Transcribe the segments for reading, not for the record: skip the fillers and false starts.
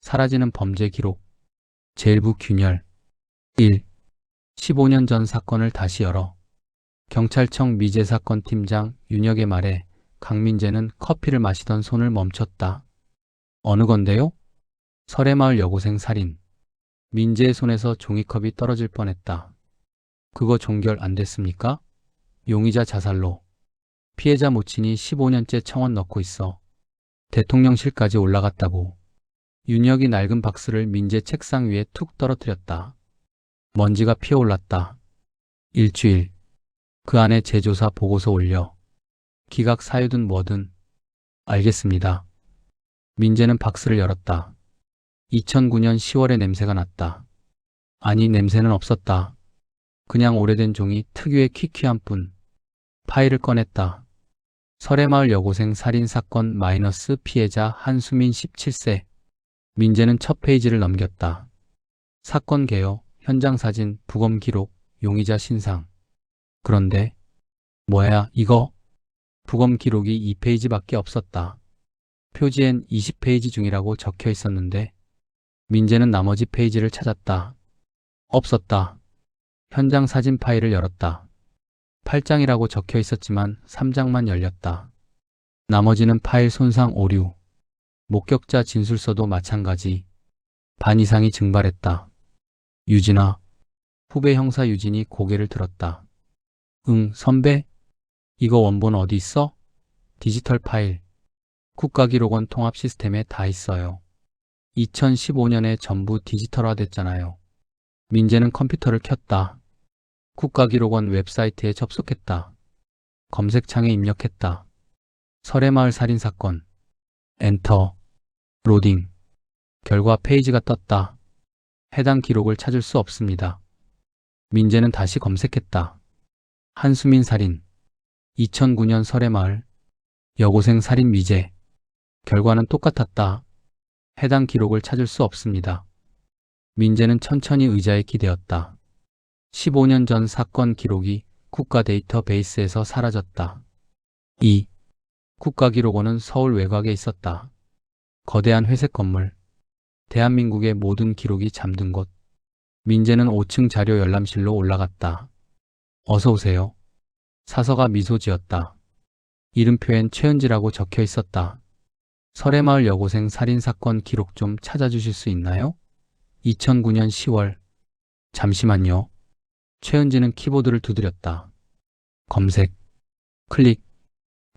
사라지는 범죄 기록. 제1부 균열. 1. 15년 전 사건을 다시 열어. 경찰청 미제사건 팀장 윤혁의 말에 강민재는 커피를 마시던 손을 멈췄다. 어느 건데요? 설해마을 여고생 살인. 민재의 손에서 종이컵이 떨어질 뻔했다. 그거 종결 안 됐습니까? 용의자 자살로. 피해자 모친이 15년째 청원 넣고 있어. 대통령실까지 올라갔다고. 윤혁이 낡은 박스를 민재 책상 위에 툭 떨어뜨렸다. 먼지가 피어올랐다. 일주일. 그 안에 재조사 보고서 올려. 기각 사유든 뭐든. 알겠습니다. 민재는 박스를 열었다. 2009년 10월에 냄새가 났다. 아니, 냄새는 없었다. 그냥 오래된 종이 특유의 퀴퀴한 뿐. 파일을 꺼냈다. 설해마을 여고생 살인사건 마이너스 피해자 한수민 17세. 민재는 첫 페이지를 넘겼다. 사건 개요, 현장 사진, 부검 기록, 용의자 신상. 그런데 뭐야 이거? 부검 기록이 2페이지밖에 없었다. 표지엔 20페이지 중이라고 적혀 있었는데 민재는 나머지 페이지를 찾았다. 없었다. 현장 사진 파일을 열었다. 8장이라고 적혀 있었지만 3장만 열렸다. 나머지는 파일 손상 오류. 목격자 진술서도 마찬가지. 반 이상이 증발했다. 유진아. 후배 형사 유진이 고개를 들었다. 응, 선배? 이거 원본 어디 있어? 디지털 파일. 국가기록원 통합 시스템에 다 있어요. 2015년에 전부 디지털화 됐잖아요. 민재는 컴퓨터를 켰다. 국가기록원 웹사이트에 접속했다. 검색창에 입력했다. 설해마을 살인사건. 엔터. 로딩. 결과 페이지가 떴다. 해당 기록을 찾을 수 없습니다. 민재는 다시 검색했다. 한수민 살인. 2009년 설해마을. 여고생 살인 미제. 결과는 똑같았다. 해당 기록을 찾을 수 없습니다. 민재는 천천히 의자에 기대었다. 15년 전 사건 기록이 국가 데이터베이스에서 사라졌다. 2. 국가기록원은 서울 외곽에 있었다. 거대한 회색 건물. 대한민국의 모든 기록이 잠든 곳. 민재는 5층 자료 열람실로 올라갔다. 어서 오세요. 사서가 미소 지었다. 이름표엔 최은지라고 적혀 있었다. 설해마을 여고생 살인사건 기록 좀 찾아주실 수 있나요? 2009년 10월. 잠시만요. 최은지는 키보드를 두드렸다. 검색, 클릭,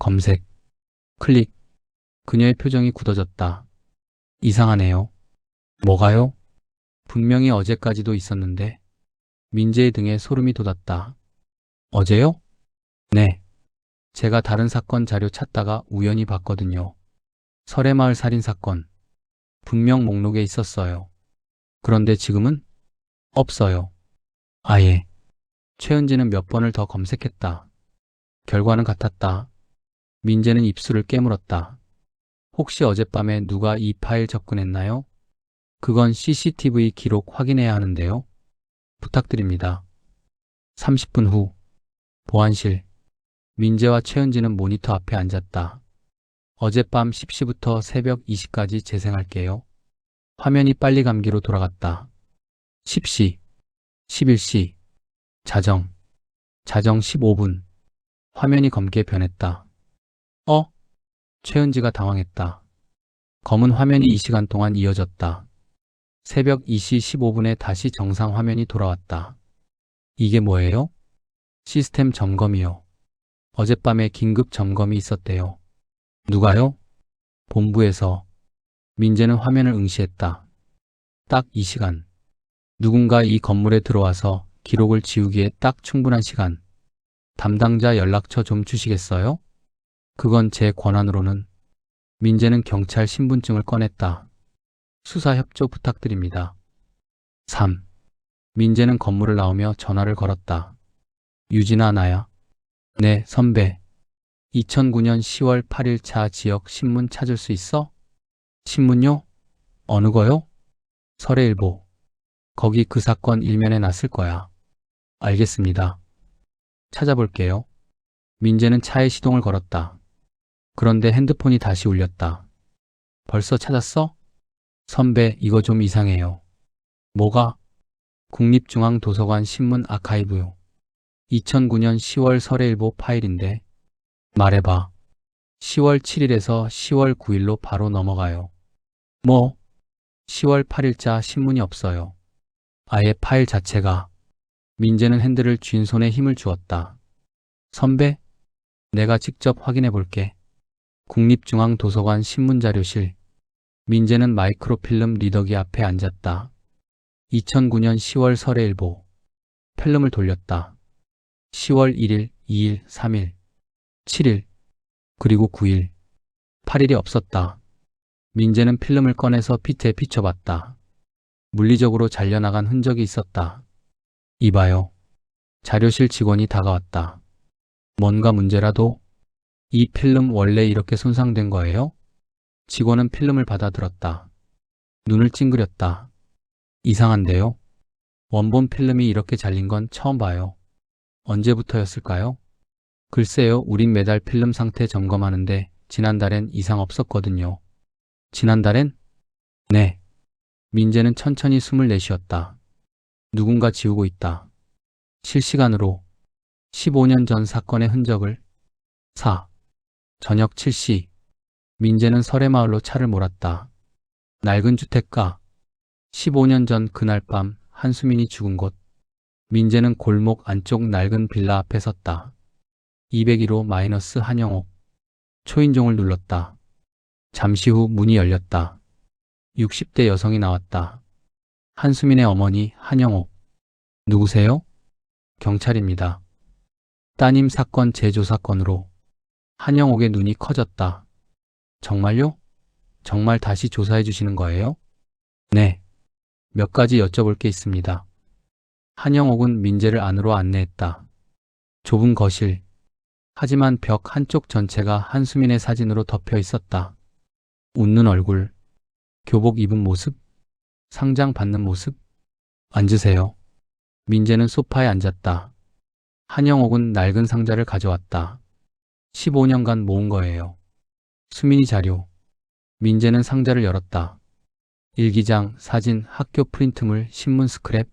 검색, 클릭. 그녀의 표정이 굳어졌다. 이상하네요. 뭐가요? 분명히 어제까지도 있었는데. 민재의 등에 소름이 돋았다. 어제요? 네. 제가 다른 사건 자료 찾다가 우연히 봤거든요. 설해마을 살인사건. 분명 목록에 있었어요. 그런데 지금은? 없어요. 아예. 최은지는 몇 번을 더 검색했다. 결과는 같았다. 민재는 입술을 깨물었다. 혹시 어젯밤에 누가 이 파일 접근했나요? 그건 CCTV 기록 확인해야 하는데요. 부탁드립니다. 30분 후. 보안실. 민재와 최은지는 모니터 앞에 앉았다. 어젯밤 10시부터 새벽 2시까지 재생할게요. 화면이 빨리 감기로 돌아갔다. 10시, 11시, 자정 15분. 화면이 검게 변했다. 최은지가 당황했다. 검은 화면이 이 시간 동안 이어졌다. 새벽 2시 15분에 다시 정상 화면이 돌아왔다. 이게 뭐예요? 시스템 점검이요. 어젯밤에 긴급 점검이 있었대요. 누가요? 본부에서. 민재는 화면을 응시했다. 딱 이 시간. 누군가 이 건물에 들어와서 기록을 지우기에 딱 충분한 시간. 담당자 연락처 좀 주시겠어요? 그건 제 권한으로는. 민재는 경찰 신분증을 꺼냈다. 수사 협조 부탁드립니다. 3. 민재는 건물을 나오며 전화를 걸었다. 유진아, 나야. 네, 선배. 2009년 10월 8일차 지역 신문 찾을 수 있어? 신문요? 어느 거요? 설해일보. 거기 그 사건 일면에 났을 거야. 알겠습니다. 찾아볼게요. 민재는 차에 시동을 걸었다. 그런데 핸드폰이 다시 울렸다. 벌써 찾았어? 선배, 이거 좀 이상해요. 뭐가? 국립중앙도서관 신문 아카이브요. 2009년 10월 설해일보 파일인데. 말해봐. 10월 7일에서 10월 9일로 바로 넘어가요. 뭐? 10월 8일자 신문이 없어요. 아예 파일 자체가. 민재는 핸들을 쥔 손에 힘을 주었다. 선배? 내가 직접 확인해 볼게. 국립중앙도서관 신문자료실. 민재는 마이크로필름 리더기 앞에 앉았다. 2009년 10월 설해일보. 필름을 돌렸다. 10월 1일, 2일, 3일, 7일, 그리고 9일, 8일이 없었다. 민재는 필름을 꺼내서 빛에 비춰봤다. 물리적으로 잘려나간 흔적이 있었다. 이봐요. 자료실 직원이 다가왔다. 뭔가 문제라도? 이 필름 원래 이렇게 손상된 거예요? 직원은 필름을 받아들었다. 눈을 찡그렸다. 이상한데요? 원본 필름이 이렇게 잘린 건 처음 봐요. 언제부터였을까요? 글쎄요, 우린 매달 필름 상태 점검하는데 지난달엔 이상 없었거든요. 지난달엔? 네. 민재는 천천히 숨을 내쉬었다. 누군가 지우고 있다. 실시간으로 15년 전 사건의 흔적을. 4. 저녁 7시. 민재는 설해마을로 차를 몰았다. 낡은 주택가. 15년 전 그날 밤 한수민이 죽은 곳. 민재는 골목 안쪽 낡은 빌라 앞에 섰다. 201호 한영옥. 초인종을 눌렀다. 잠시 후 문이 열렸다. 60대 여성이 나왔다. 한수민의 어머니 한영옥. 누구세요? 경찰입니다. 따님 사건 재조사 건으로. 한영옥의 눈이 커졌다. 정말요? 정말 다시 조사해 주시는 거예요? 네. 몇 가지 여쭤볼 게 있습니다. 한영옥은 민재를 안으로 안내했다. 좁은 거실. 하지만 벽 한쪽 전체가 한수민의 사진으로 덮여 있었다. 웃는 얼굴, 교복 입은 모습, 상장 받는 모습. 앉으세요. 민재는 소파에 앉았다. 한영옥은 낡은 상자를 가져왔다. 15년간 모은 거예요. 수민이 자료. 민재는 상자를 열었다. 일기장, 사진, 학교 프린트물, 신문 스크랩.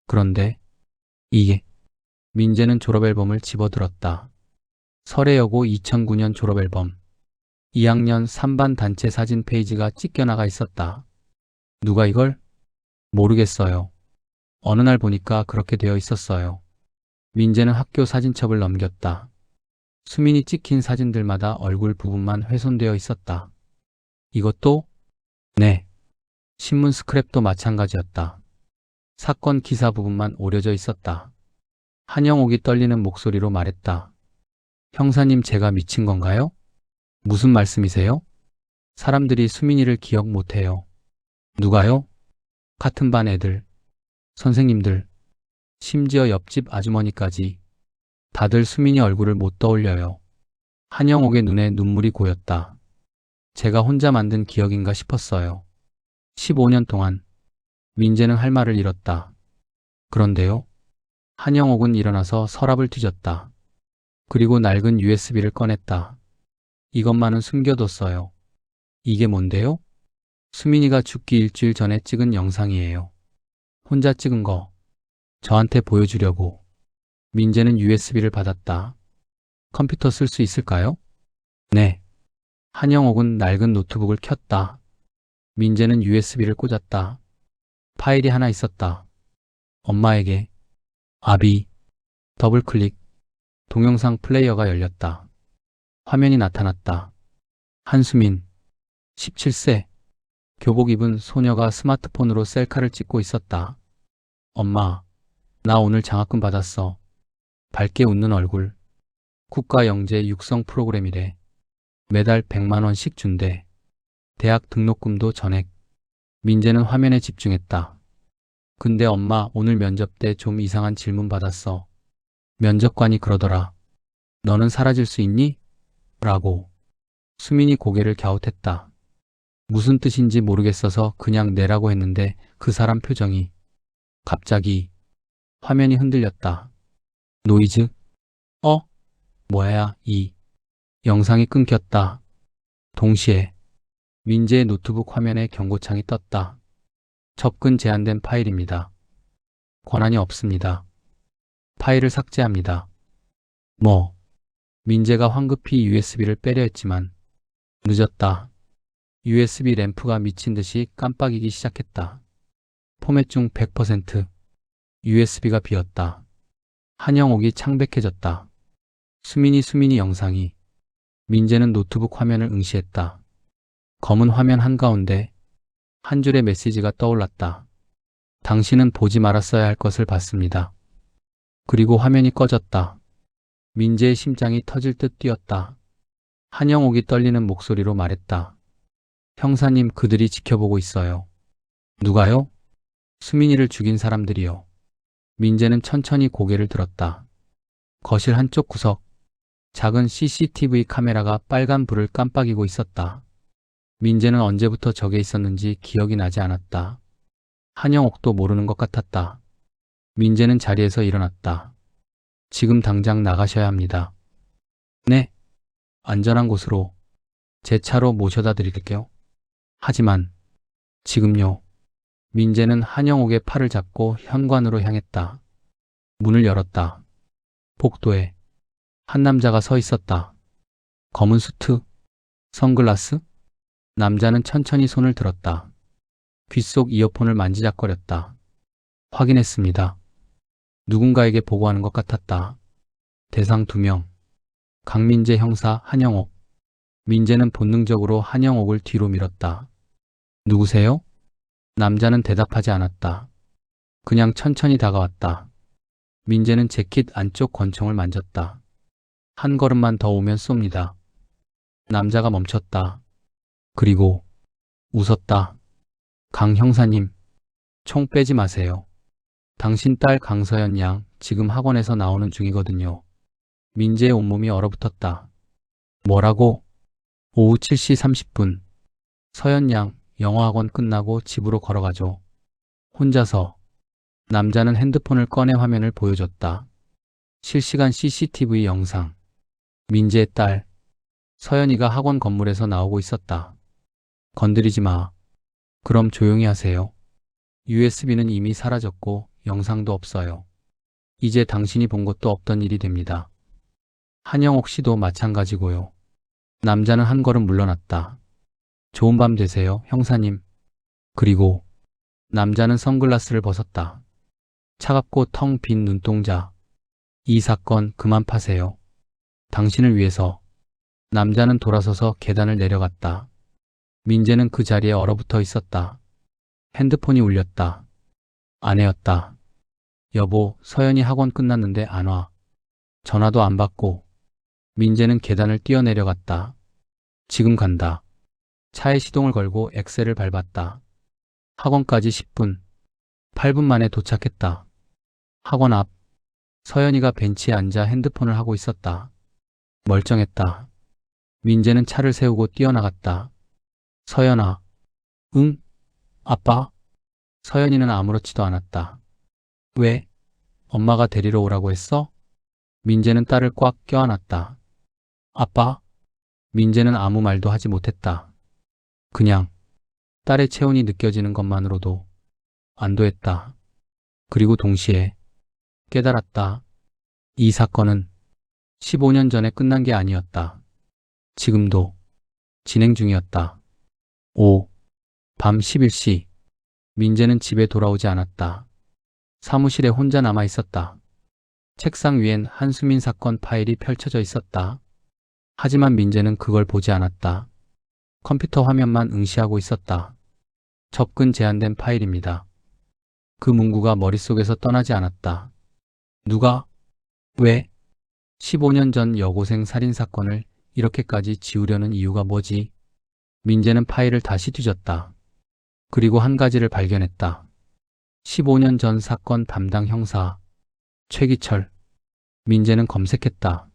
그런데 이게. 민재는 졸업앨범을 집어들었다. 설해여고 2009년 졸업앨범. 2학년 3반 단체 사진 페이지가 찢겨나가 있었다. 누가 이걸? 모르겠어요. 어느 날 보니까 그렇게 되어 있었어요. 민재는 학교 사진첩을 넘겼다. 수민이 찍힌 사진들마다 얼굴 부분만 훼손되어 있었다. 이것도? 네. 신문 스크랩도 마찬가지였다. 사건 기사 부분만 오려져 있었다. 한영옥이 떨리는 목소리로 말했다. 형사님, 제가 미친 건가요? 무슨 말씀이세요? 사람들이 수민이를 기억 못해요. 누가요? 같은 반 애들, 선생님들, 심지어 옆집 아주머니까지. 다들 수민이 얼굴을 못 떠올려요. 한영옥의 눈에 눈물이 고였다. 제가 혼자 만든 기억인가 싶었어요. 15년 동안. 민재는 할 말을 잃었다. 그런데요? 한영옥은 일어나서 서랍을 뒤졌다. 그리고 낡은 USB를 꺼냈다. 이것만은 숨겨뒀어요. 이게 뭔데요? 수민이가 죽기 일주일 전에 찍은 영상이에요. 혼자 찍은 거. 저한테 보여주려고. 민재는 USB를 받았다. 컴퓨터 쓸 수 있을까요? 네. 한영옥은 낡은 노트북을 켰다. 민재는 USB를 꽂았다. 파일이 하나 있었다. 엄마에게. 아비. 더블클릭. 동영상 플레이어가 열렸다. 화면이 나타났다. 한수민. 17세. 교복 입은 소녀가 스마트폰으로 셀카를 찍고 있었다. 엄마, 나 오늘 장학금 받았어. 밝게 웃는 얼굴. 국가영재 육성 프로그램이래. 매달 100만 원씩 준대. 대학 등록금도 전액. 민재는 화면에 집중했다. 근데 엄마, 오늘 면접 때 좀 이상한 질문 받았어. 면접관이 그러더라. 너는 사라질 수 있니? 라고. 수민이 고개를 갸웃했다. 무슨 뜻인지 모르겠어서 그냥 내라고 했는데 그 사람 표정이. 갑자기 화면이 흔들렸다. 노이즈? 뭐야, 이. 영상이 끊겼다. 동시에 민재의 노트북 화면에 경고창이 떴다. 접근 제한된 파일입니다. 권한이 없습니다. 파일을 삭제합니다. 뭐? 민재가 황급히 USB를 빼려 했지만 늦었다. USB 램프가 미친 듯이 깜빡이기 시작했다. 포맷 중 100%. USB가 비었다. 한영옥이 창백해졌다. 수민이 영상이. 민재는 노트북 화면을 응시했다. 검은 화면 한가운데 한 줄의 메시지가 떠올랐다. 당신은 보지 말았어야 할 것을 봤습니다. 그리고 화면이 꺼졌다. 민재의 심장이 터질 듯 뛰었다. 한영옥이 떨리는 목소리로 말했다. 형사님, 그들이 지켜보고 있어요. 누가요? 수민이를 죽인 사람들이요. 민재는 천천히 고개를 들었다. 거실 한쪽 구석. 작은 CCTV 카메라가 빨간 불을 깜빡이고 있었다. 민재는 언제부터 저게 있었는지 기억이 나지 않았다. 한영옥도 모르는 것 같았다. 민재는 자리에서 일어났다. 지금 당장 나가셔야 합니다. 네, 안전한 곳으로 제 차로 모셔다 드릴게요. 하지만 지금요. 민재는 한영옥의 팔을 잡고 현관으로 향했다. 문을 열었다. 복도에 한 남자가 서 있었다. 검은 수트, 선글라스? 남자는 천천히 손을 들었다. 귀 속 이어폰을 만지작거렸다. 확인했습니다. 누군가에게 보고하는 것 같았다. 대상 2명. 강민재 형사, 한영옥. 민재는 본능적으로 한영옥을 뒤로 밀었다. 누구세요? 남자는 대답하지 않았다. 그냥 천천히 다가왔다. 민재는 재킷 안쪽 권총을 만졌다. 한 걸음만 더 오면 쏩니다. 남자가 멈췄다. 그리고 웃었다. 강 형사님, 총 빼지 마세요. 당신 딸 강서연 양 지금 학원에서 나오는 중이거든요. 민재의 온몸이 얼어붙었다. 뭐라고? 오후 7시 30분. 서연 양 영어학원 끝나고 집으로 걸어가죠. 혼자서. 남자는 핸드폰을 꺼내 화면을 보여줬다. 실시간 CCTV 영상. 민재의 딸 서연이가 학원 건물에서 나오고 있었다. 건드리지 마. 그럼 조용히 하세요. USB는 이미 사라졌고 영상도 없어요. 이제 당신이 본 것도 없던 일이 됩니다. 한영옥 씨도 마찬가지고요. 남자는 한 걸음 물러났다. 좋은 밤 되세요, 형사님. 그리고 남자는 선글라스를 벗었다. 차갑고 텅 빈 눈동자. 이 사건 그만 파세요. 당신을 위해서. 남자는 돌아서서 계단을 내려갔다. 민재는 그 자리에 얼어붙어 있었다. 핸드폰이 울렸다. 아내였다. 여보, 서연이 학원 끝났는데 안 와. 전화도 안 받고. 민재는 계단을 뛰어내려갔다. 지금 간다. 차에 시동을 걸고 엑셀을 밟았다. 학원까지 10분. 8분 만에 도착했다. 학원 앞. 서연이가 벤치에 앉아 핸드폰을 하고 있었다. 멀쩡했다. 민재는 차를 세우고 뛰어나갔다. 서연아. 응? 아빠? 서연이는 아무렇지도 않았다. 왜? 엄마가 데리러 오라고 했어? 민재는 딸을 꽉 껴안았다. 아빠? 민재는 아무 말도 하지 못했다. 그냥 딸의 체온이 느껴지는 것만으로도 안도했다. 그리고 동시에 깨달았다. 이 사건은 15년 전에 끝난 게 아니었다. 지금도 진행 중이었다. 밤 11시. 민재는 집에 돌아오지 않았다. 사무실에 혼자 남아 있었다. 책상 위엔 한수민 사건 파일이 펼쳐져 있었다. 하지만 민재는 그걸 보지 않았다. 컴퓨터 화면만 응시하고 있었다. 접근 제한된 파일입니다. 그 문구가 머릿속에서 떠나지 않았다. 누가? 왜? 15년 전 여고생 살인사건을 이렇게까지 지우려는 이유가 뭐지? 민재는 파일을 다시 뒤졌다. 그리고 한 가지를 발견했다. 15년 전 사건 담당 형사 최기철. 민재는 검색했다.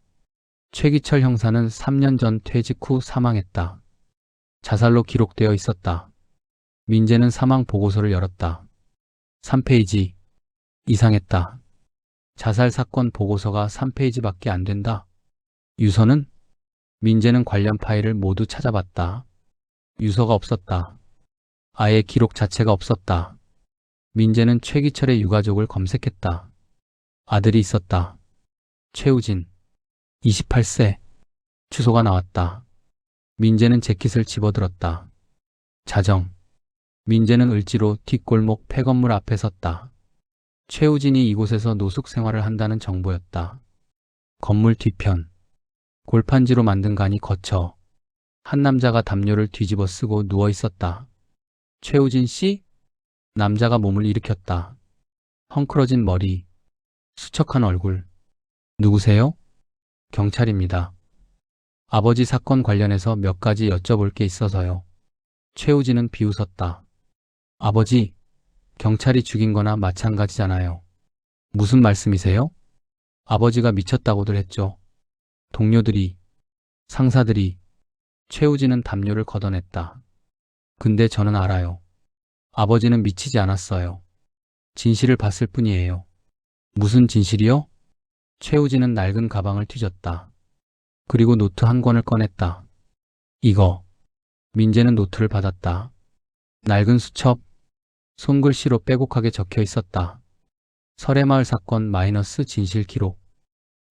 최기철 형사는 3년 전 퇴직 후 사망했다. 자살로 기록되어 있었다. 민재는 사망 보고서를 열었다. 3페이지. 이상했다. 자살 사건 보고서가 3페이지밖에 안 된다. 유서는? 민재는 관련 파일을 모두 찾아봤다. 유서가 없었다. 아예 기록 자체가 없었다. 민재는 최기철의 유가족을 검색했다. 아들이 있었다. 최우진, 28세. 주소가 나왔다. 민재는 재킷을 집어들었다. 자정. 민재는 을지로 뒷골목 폐건물 앞에 섰다. 최우진이 이곳에서 노숙 생활을 한다는 정보였다. 건물 뒤편. 골판지로 만든 간이 거쳐 한 남자가 담요를 뒤집어 쓰고 누워 있었다. 최우진 씨? 남자가 몸을 일으켰다. 헝클어진 머리, 수척한 얼굴. 누구세요? 경찰입니다. 아버지 사건 관련해서 몇 가지 여쭤볼 게 있어서요. 최우진은 비웃었다. 아버지, 경찰이 죽인 거나 마찬가지잖아요. 무슨 말씀이세요? 아버지가 미쳤다고들 했죠. 동료들이, 상사들이. 최우진은 담요를 걷어냈다. 근데 저는 알아요. 아버지는 미치지 않았어요. 진실을 봤을 뿐이에요. 무슨 진실이요? 최우진은 낡은 가방을 뒤졌다. 그리고 노트 한 권을 꺼냈다. 이거. 민재는 노트를 받았다. 낡은 수첩, 손글씨로 빼곡하게 적혀 있었다. 설해마을 사건 마이너스 진실 기록.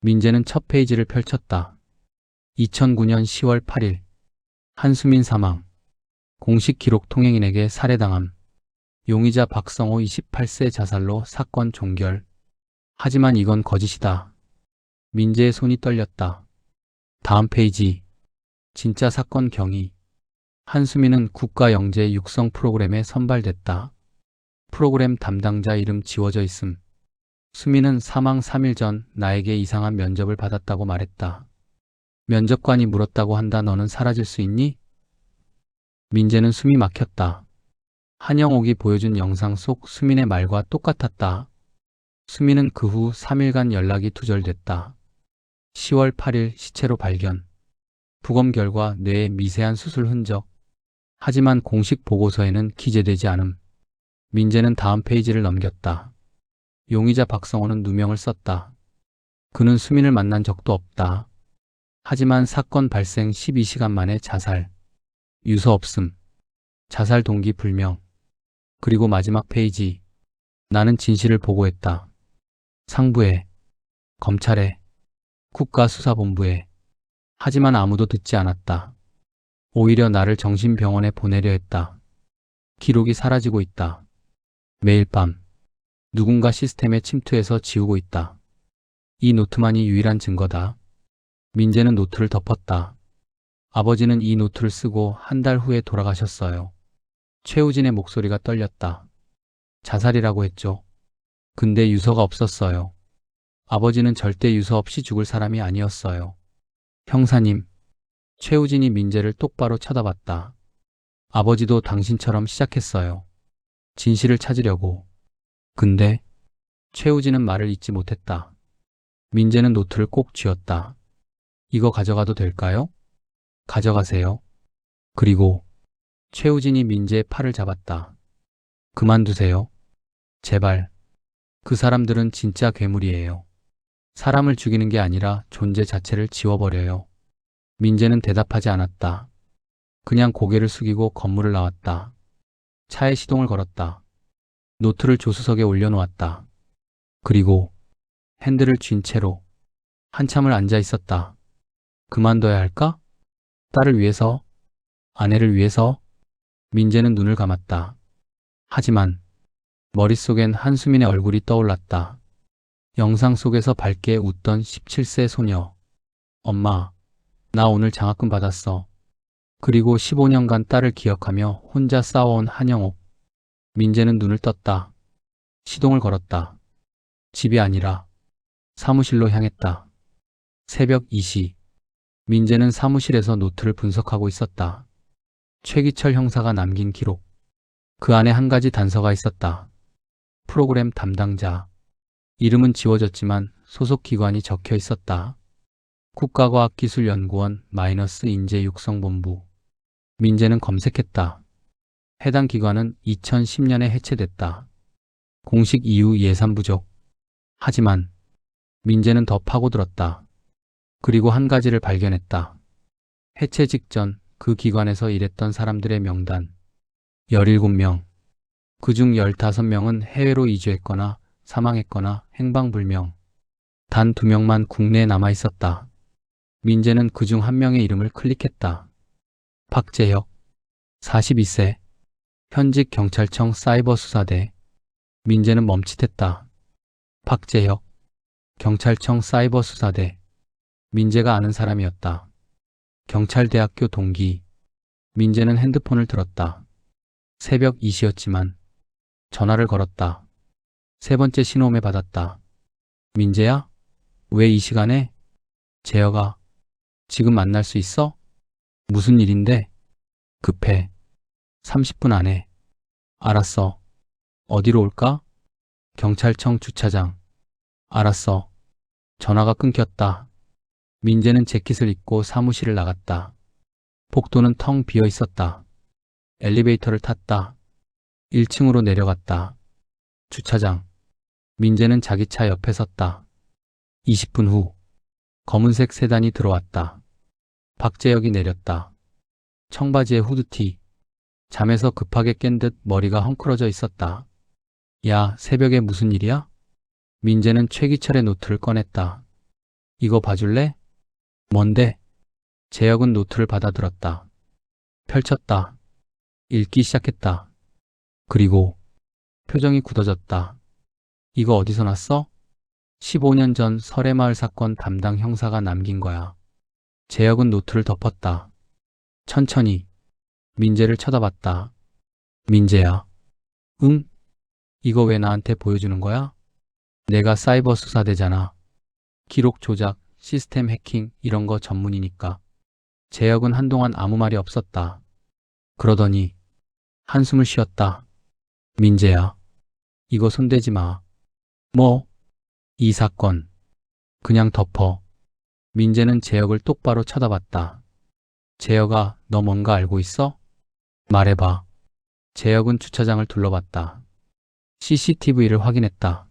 민재는 첫 페이지를 펼쳤다. 2009년 10월 8일. 한수민 사망. 공식 기록 통행인에게 살해당함. 용의자 박성호 28세 자살로 사건 종결. 하지만 이건 거짓이다. 민재의 손이 떨렸다. 다음 페이지. 진짜 사건 경위. 한수민은 국가영재 육성 프로그램에 선발됐다. 프로그램 담당자 이름 지워져 있음. 수민은 사망 3일 전 나에게 이상한 면접을 받았다고 말했다. 면접관이 물었다고 한다. 너는 사라질 수 있니? 민재는 숨이 막혔다. 한영옥이 보여준 영상 속 수민의 말과 똑같았다. 수민은 그 후 3일간 연락이 두절됐다. 10월 8일 시체로 발견. 부검 결과 뇌에 미세한 수술 흔적. 하지만 공식 보고서에는 기재되지 않음. 민재는 다음 페이지를 넘겼다. 용의자 박성호는 누명을 썼다. 그는 수민을 만난 적도 없다. 하지만 사건 발생 12시간 만에 자살. 유서 없음. 자살 동기 불명. 그리고 마지막 페이지. 나는 진실을 보고했다. 상부에, 검찰에, 국가수사본부에. 하지만 아무도 듣지 않았다. 오히려 나를 정신병원에 보내려 했다. 기록이 사라지고 있다. 매일 밤 누군가 시스템에 침투해서 지우고 있다. 이 노트만이 유일한 증거다. 민재는 노트를 덮었다. 아버지는 이 노트를 쓰고 한 달 후에 돌아가셨어요. 최우진의 목소리가 떨렸다. 자살이라고 했죠. 근데 유서가 없었어요. 아버지는 절대 유서 없이 죽을 사람이 아니었어요. 형사님. 최우진이 민재를 똑바로 쳐다봤다. 아버지도 당신처럼 시작했어요. 진실을 찾으려고. 근데 최우진은 말을 잇지 못했다. 민재는 노트를 꼭 쥐었다. 이거 가져가도 될까요? 가져가세요. 그리고 최우진이 민재의 팔을 잡았다. 그만두세요. 제발. 그 사람들은 진짜 괴물이에요. 사람을 죽이는 게 아니라 존재 자체를 지워버려요. 민재는 대답하지 않았다. 그냥 고개를 숙이고 건물을 나왔다. 차에 시동을 걸었다. 노트를 조수석에 올려놓았다. 그리고 핸들을 쥔 채로 한참을 앉아 있었다. 그만둬야 할까? 딸을 위해서? 아내를 위해서? 민재는 눈을 감았다. 하지만 머릿속엔 한수민의 얼굴이 떠올랐다. 영상 속에서 밝게 웃던 17세 소녀. 엄마, 나 오늘 장학금 받았어. 그리고 15년간 딸을 기억하며 혼자 싸워온 한영옥. 민재는 눈을 떴다. 시동을 걸었다. 집이 아니라 사무실로 향했다. 새벽 2시. 민재는 사무실에서 노트를 분석하고 있었다. 최기철 형사가 남긴 기록. 그 안에 한 가지 단서가 있었다. 프로그램 담당자. 이름은 지워졌지만 소속 기관이 적혀 있었다. 국가과학기술연구원 마이너스 인재육성본부. 민재는 검색했다. 해당 기관은 2010년에 해체됐다. 공식 이유 예산 부족. 하지만 민재는 더 파고들었다. 그리고 한 가지를 발견했다. 해체 직전 그 기관에서 일했던 사람들의 명단 17명. 그중 15명은 해외로 이주했거나 사망했거나 행방불명. 단 2명만 국내에 남아 있었다. 민재는 그중 한 명의 이름을 클릭했다. 박재혁, 42세, 현직 경찰청 사이버수사대. 민재는 멈칫했다. 박재혁, 경찰청 사이버수사대. 민재가 아는 사람이었다. 경찰대학교 동기. 민재는 핸드폰을 들었다. 새벽 2시였지만 전화를 걸었다. 세 번째 신호음에 받았다. 민재야? 왜 이 시간에? 재혁아, 지금 만날 수 있어? 무슨 일인데? 급해. 30분 안에. 알았어. 어디로 올까? 경찰청 주차장. 알았어. 전화가 끊겼다. 민재는 재킷을 입고 사무실을 나갔다. 복도는 텅 비어 있었다. 엘리베이터를 탔다. 1층으로 내려갔다. 주차장. 민재는 자기 차 옆에 섰다. 20분 후 검은색 세단이 들어왔다. 박재혁이 내렸다. 청바지에 후드티. 잠에서 급하게 깬 듯 머리가 헝클어져 있었다. 야, 새벽에 무슨 일이야? 민재는 최기철의 노트를 꺼냈다. 이거 봐줄래? 뭔데? 재혁은 노트를 받아들었다. 펼쳤다. 읽기 시작했다. 그리고 표정이 굳어졌다. 이거 어디서 났어? 15년 전 설해마을 사건 담당 형사가 남긴 거야. 재혁은 노트를 덮었다. 천천히. 민재를 쳐다봤다. 민재야. 응? 이거 왜 나한테 보여주는 거야? 내가 사이버 수사대잖아. 기록 조작, 시스템 해킹 이런 거 전문이니까. 재혁은 한동안 아무 말이 없었다. 그러더니 한숨을 쉬었다. 민재야. 이거 손대지 마. 뭐? 이 사건. 그냥 덮어. 민재는 재혁을 똑바로 쳐다봤다. 재혁아, 너 뭔가 알고 있어? 말해봐. 재혁은 주차장을 둘러봤다. CCTV를 확인했다.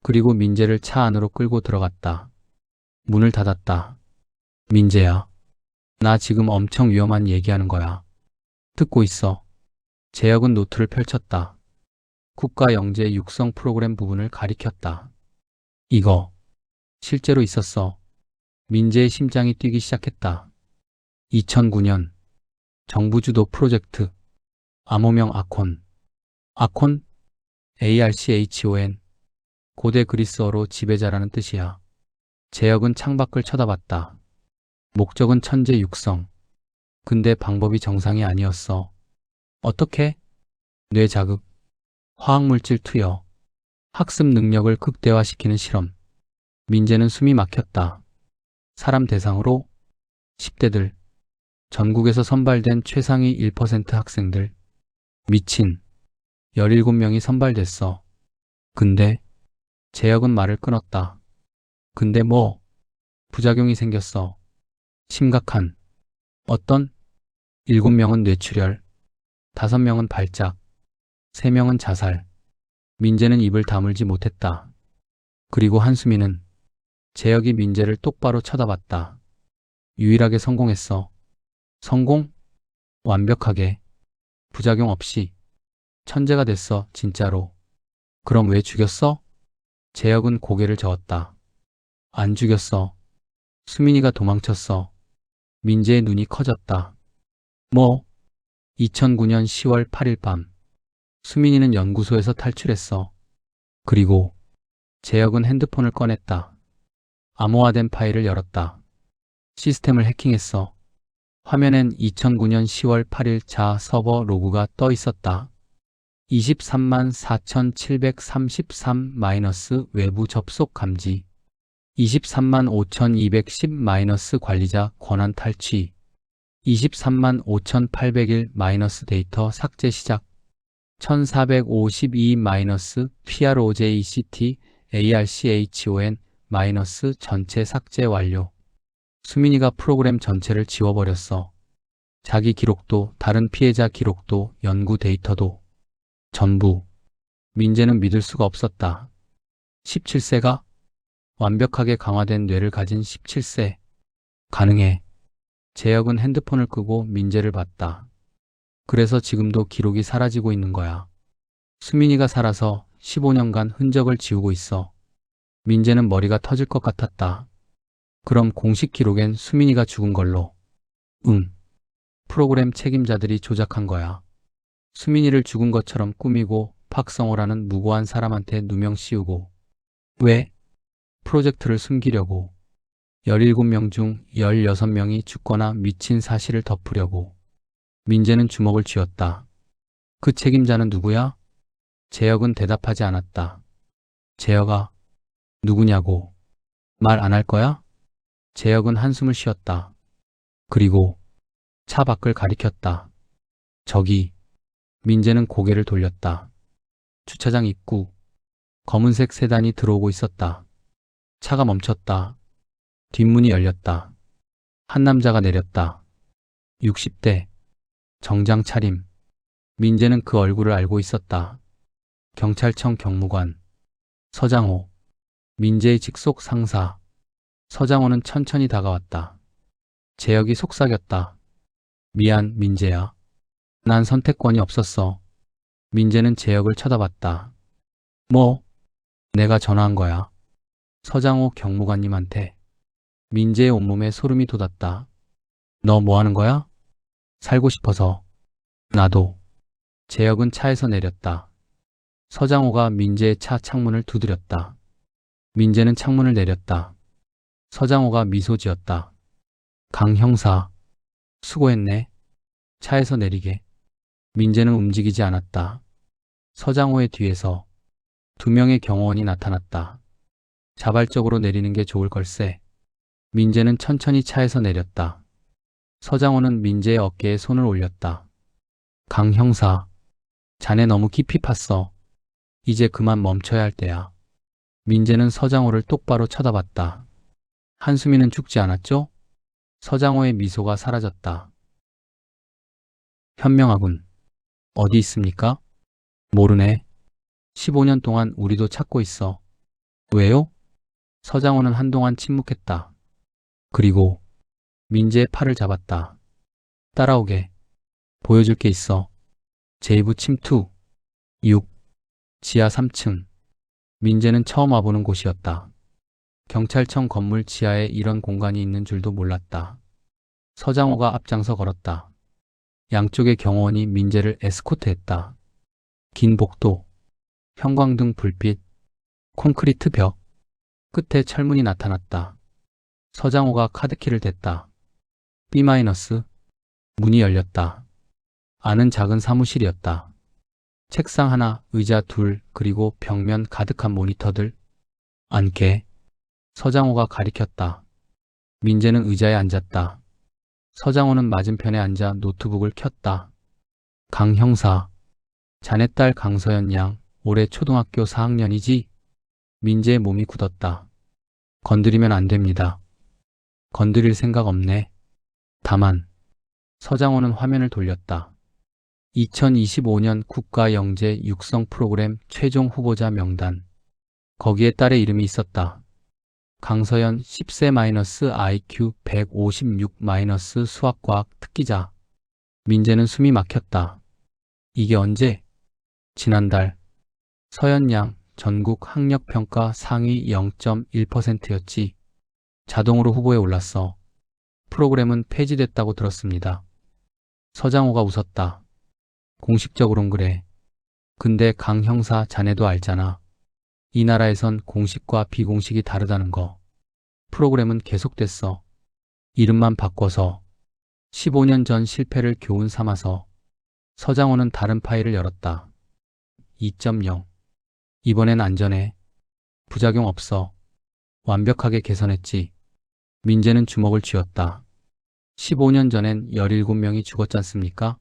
그리고 민재를 차 안으로 끌고 들어갔다. 문을 닫았다. 민재야. 나 지금 엄청 위험한 얘기하는 거야. 듣고 있어. 재혁은 노트를 펼쳤다. 국가영재 육성 프로그램 부분을 가리켰다. 이거 실제로 있었어. 민재의 심장이 뛰기 시작했다. 2009년 정부 주도 프로젝트 암호명 아콘. 아콘? ARCHON. 고대 그리스어로 지배자라는 뜻이야. 재혁은 창밖을 쳐다봤다. 목적은 천재 육성. 근데 방법이 정상이 아니었어. 어떻게? 뇌 자극, 화학물질 투여, 학습 능력을 극대화시키는 실험. 민재는 숨이 막혔다. 사람 대상으로 10대들, 전국에서 선발된 최상위 1% 학생들. 미친. 17명이 선발됐어. 근데 재혁은 말을 끊었다. 근데 뭐? 부작용이 생겼어. 심각한. 어떤? 7명은 뇌출혈, 5명은 발작, 3명은 자살. 민재는 입을 다물지 못했다. 그리고 한수미는 재혁이 민재를 똑바로 쳐다봤다. 유일하게 성공했어. 성공? 완벽하게. 부작용 없이. 천재가 됐어, 진짜로. 그럼 왜 죽였어? 재혁은 고개를 저었다. 안 죽였어. 수민이가 도망쳤어. 민재의 눈이 커졌다. 뭐? 2009년 10월 8일 밤. 수민이는 연구소에서 탈출했어. 그리고 재혁은 핸드폰을 꺼냈다. 암호화된 파일을 열었다. 시스템을 해킹했어. 화면엔 2009년 10월 8일 자 서버 로그가 떠 있었다. 23만 4,733 마이너스 외부 접속 감지. 23만 5,210 마이너스 관리자 권한 탈취. 23만 5,801 마이너스 데이터 삭제 시작. 1452 마이너스 PROJECT ARCHON 마이너스 전체 삭제 완료. 수민이가 프로그램 전체를 지워버렸어. 자기 기록도 다른 피해자 기록도 연구 데이터도 전부. 민재는 믿을 수가 없었다. 17세가? 완벽하게 강화된 뇌를 가진 17세. 가능해. 재혁은 핸드폰을 끄고 민재를 봤다. 그래서 지금도 기록이 사라지고 있는 거야. 수민이가 살아서 15년간 흔적을 지우고 있어. 민재는 머리가 터질 것 같았다. 그럼 공식 기록엔 수민이가 죽은 걸로. 응. 프로그램 책임자들이 조작한 거야. 수민이를 죽은 것처럼 꾸미고 박성호라는 무고한 사람한테 누명 씌우고. 왜? 프로젝트를 숨기려고. 17명 중 16명이 죽거나 미친 사실을 덮으려고. 민재는 주먹을 쥐었다. 그 책임자는 누구야? 재혁은 대답하지 않았다. 재혁아, 누구냐고. 말 안 할 거야? 재혁은 한숨을 쉬었다. 그리고 차 밖을 가리켰다. 저기. 민재는 고개를 돌렸다. 주차장 입구. 검은색 세단이 들어오고 있었다. 차가 멈췄다. 뒷문이 열렸다. 한 남자가 내렸다. 60대. 정장 차림. 민재는 그 얼굴을 알고 있었다. 경찰청 경무관. 서장호. 민재의 직속 상사. 서장호는 천천히 다가왔다. 재혁이 속삭였다. 미안, 민재야. 난 선택권이 없었어. 민재는 재혁을 쳐다봤다. 뭐? 내가 전화한 거야. 서장호 경무관님한테. 민재의 온몸에 소름이 돋았다. 너 뭐 하는 거야? 살고 싶어서. 나도. 재혁은 차에서 내렸다. 서장호가 민재의 차 창문을 두드렸다. 민재는 창문을 내렸다. 서장호가 미소 지었다. 강 형사. 수고했네. 차에서 내리게. 민재는 움직이지 않았다. 서장호의 뒤에서 2명의 경호원이 나타났다. 자발적으로 내리는 게 좋을 걸세. 민재는 천천히 차에서 내렸다. 서장호는 민재의 어깨에 손을 올렸다. 강 형사. 자네 너무 깊이 팠어. 이제 그만 멈춰야 할 때야. 민재는 서장호를 똑바로 쳐다봤다. 한수미는 죽지 않았죠? 서장호의 미소가 사라졌다. 현명하군. 어디 있습니까? 모르네. 15년 동안 우리도 찾고 있어. 왜요? 서장호는 한동안 침묵했다. 그리고 민재의 팔을 잡았다. 따라오게. 보여줄 게 있어. 제2부 침투. 6. 지하 3층. 민재는 처음 와보는 곳이었다. 경찰청 건물 지하에 이런 공간이 있는 줄도 몰랐다. 서장호가 앞장서 걸었다. 양쪽의 경호원이 민재를 에스코트했다. 긴 복도, 형광등 불빛, 콘크리트 벽, 끝에 철문이 나타났다. 서장호가 카드키를 댔다. B-, 문이 열렸다. 안은 작은 사무실이었다. 책상 하나, 의자 둘, 그리고 벽면 가득한 모니터들. 앉게. 서장호가 가리켰다. 민재는 의자에 앉았다. 서장호는 맞은편에 앉아 노트북을 켰다. 강 형사. 자네 딸 강서연 양, 올해 초등학교 4학년이지? 민재의 몸이 굳었다. 건드리면 안 됩니다. 건드릴 생각 없네. 다만. 서장호는 화면을 돌렸다. 2025년 국가영재 육성 프로그램 최종 후보자 명단. 거기에 딸의 이름이 있었다. 강서연 10세 IQ 156 수학과학 특기자. 민재는 숨이 막혔다. 이게 언제? 지난달. 서연 양 전국 학력평가 상위 0.1%였지. 자동으로 후보에 올랐어. 프로그램은 폐지됐다고 들었습니다. 서장호가 웃었다. 공식적으론 그래. 근데 강 형사 자네도 알잖아. 이 나라에선 공식과 비공식이 다르다는 거. 프로그램은 계속됐어. 이름만 바꿔서. 15년 전 실패를 교훈 삼아서. 서장호는 다른 파일을 열었다. 2.0. 이번엔 안전해. 부작용 없어. 완벽하게 개선했지. 민재는 주먹을 쥐었다. 15년 전엔 17명이 죽었잖습니까?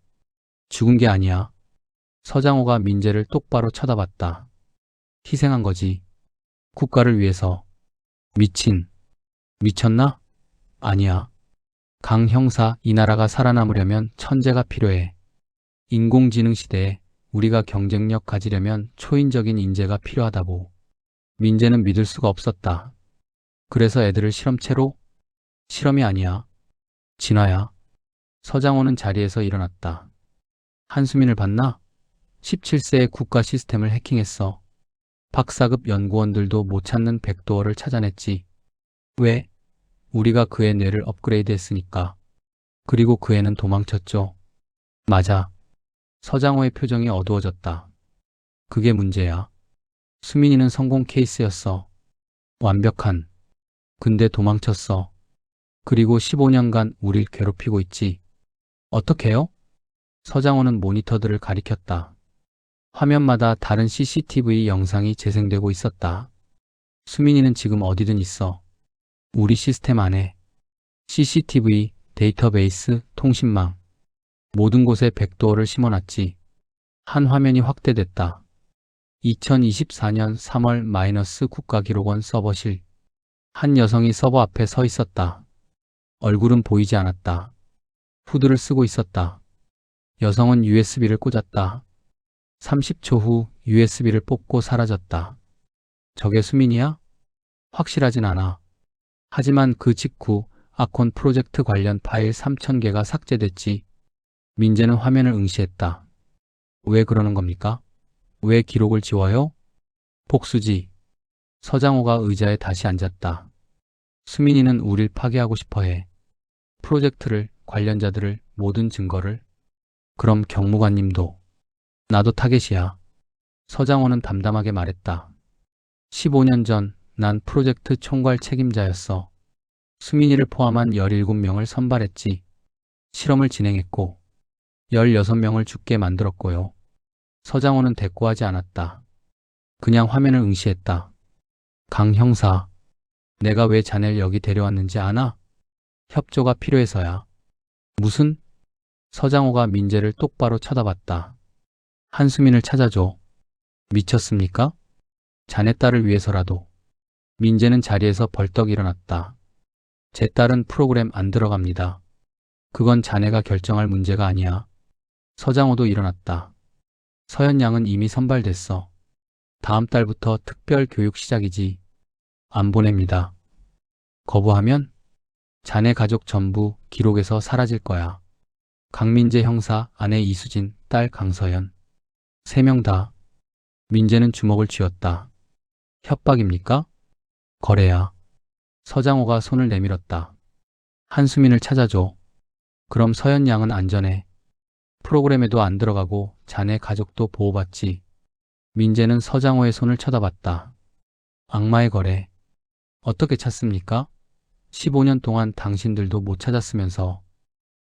죽은 게 아니야. 서장호가 민재를 똑바로 쳐다봤다. 희생한 거지. 국가를 위해서. 미친. 미쳤나? 아니야. 강 형사, 이 나라가 살아남으려면 천재가 필요해. 인공지능 시대에 우리가 경쟁력 가지려면 초인적인 인재가 필요하다고. 민재는 믿을 수가 없었다. 그래서 애들을 실험체로? 실험이 아니야. 진화야. 서장호는 자리에서 일어났다. 한수민을 봤나? 17세의 국가 시스템을 해킹했어. 박사급 연구원들도 못 찾는 백도어를 찾아냈지. 왜? 우리가 그의 뇌를 업그레이드 했으니까. 그리고 그 애는 도망쳤죠. 맞아. 서장호의 표정이 어두워졌다. 그게 문제야. 수민이는 성공 케이스였어. 완벽한. 근데 도망쳤어. 그리고 15년간 우릴 괴롭히고 있지. 어떻게요? 서장호는 모니터들을 가리켰다. 화면마다 다른 CCTV 영상이 재생되고 있었다. 수민이는 지금 어디든 있어. 우리 시스템 안에. CCTV, 데이터베이스, 통신망. 모든 곳에 백도어를 심어놨지. 한 화면이 확대됐다. 2024년 3월 국가기록원 서버실. 한 여성이 서버 앞에 서 있었다. 얼굴은 보이지 않았다. 후드를 쓰고 있었다. 여성은 USB를 꽂았다. 30초 후 USB를 뽑고 사라졌다. 저게 수민이야? 확실하진 않아. 하지만 그 직후 아콘 프로젝트 관련 파일 3,000개가 삭제됐지. 민재는 화면을 응시했다. 왜 그러는 겁니까? 왜 기록을 지워요? 복수지. 서장호가 의자에 다시 앉았다. 수민이는 우릴 파괴하고 싶어해. 프로젝트를, 관련자들을, 모든 증거를. 그럼 경무관님도. 나도 타겟이야. 서장호는 담담하게 말했다. 15년 전 난 프로젝트 총괄 책임자였어. 수민이를 포함한 17명을 선발했지. 실험을 진행했고 16명을 죽게 만들었고요. 서장호는 대꾸하지 않았다. 그냥 화면을 응시했다. 강 형사, 내가 왜 자네를 여기 데려왔는지 아나? 협조가 필요해서야. 무슨? 서장호가 민재를 똑바로 쳐다봤다. 한수민을 찾아줘. 미쳤습니까? 자네 딸을 위해서라도. 민재는 자리에서 벌떡 일어났다. 제 딸은 프로그램 안 들어갑니다. 그건 자네가 결정할 문제가 아니야. 서장호도 일어났다. 서현 양은 이미 선발됐어. 다음 달부터 특별 교육 시작이지. 안 보냅니다. 거부하면 자네 가족 전부 기록에서 사라질 거야. 강민재 형사, 아내 이수진, 딸 강서연. 3명 다. 민재는 주먹을 쥐었다. 협박입니까? 거래야. 서장호가 손을 내밀었다. 한수민을 찾아줘. 그럼 서현 양은 안전해. 프로그램에도 안 들어가고 자네 가족도 보호받지. 민재는 서장호의 손을 쳐다봤다. 악마의 거래. 어떻게 찾습니까? 15년 동안 당신들도 못 찾았으면서.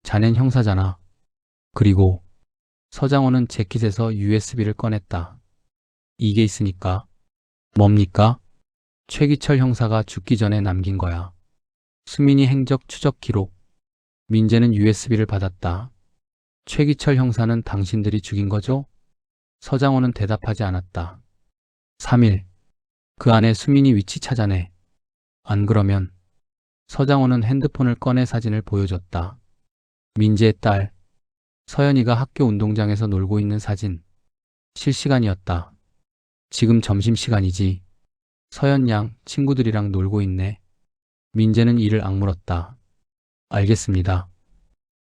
자넨 형사잖아. 그리고 서장호는 재킷에서 USB를 꺼냈다. 이게 있으니까. 뭡니까? 최기철 형사가 죽기 전에 남긴 거야. 수민이 행적 추적 기록. 민재는 USB를 받았다. 최기철 형사는 당신들이 죽인 거죠? 서장호는 대답하지 않았다. 3일. 그 안에 수민이 위치 찾아내. 안 그러면. 서장호는 핸드폰을 꺼내 사진을 보여줬다. 민재의 딸. 서연이가 학교 운동장에서 놀고 있는 사진. 실시간이었다. 지금 점심시간이지. 서연 양 친구들이랑 놀고 있네. 민재는 이를 악물었다. 알겠습니다.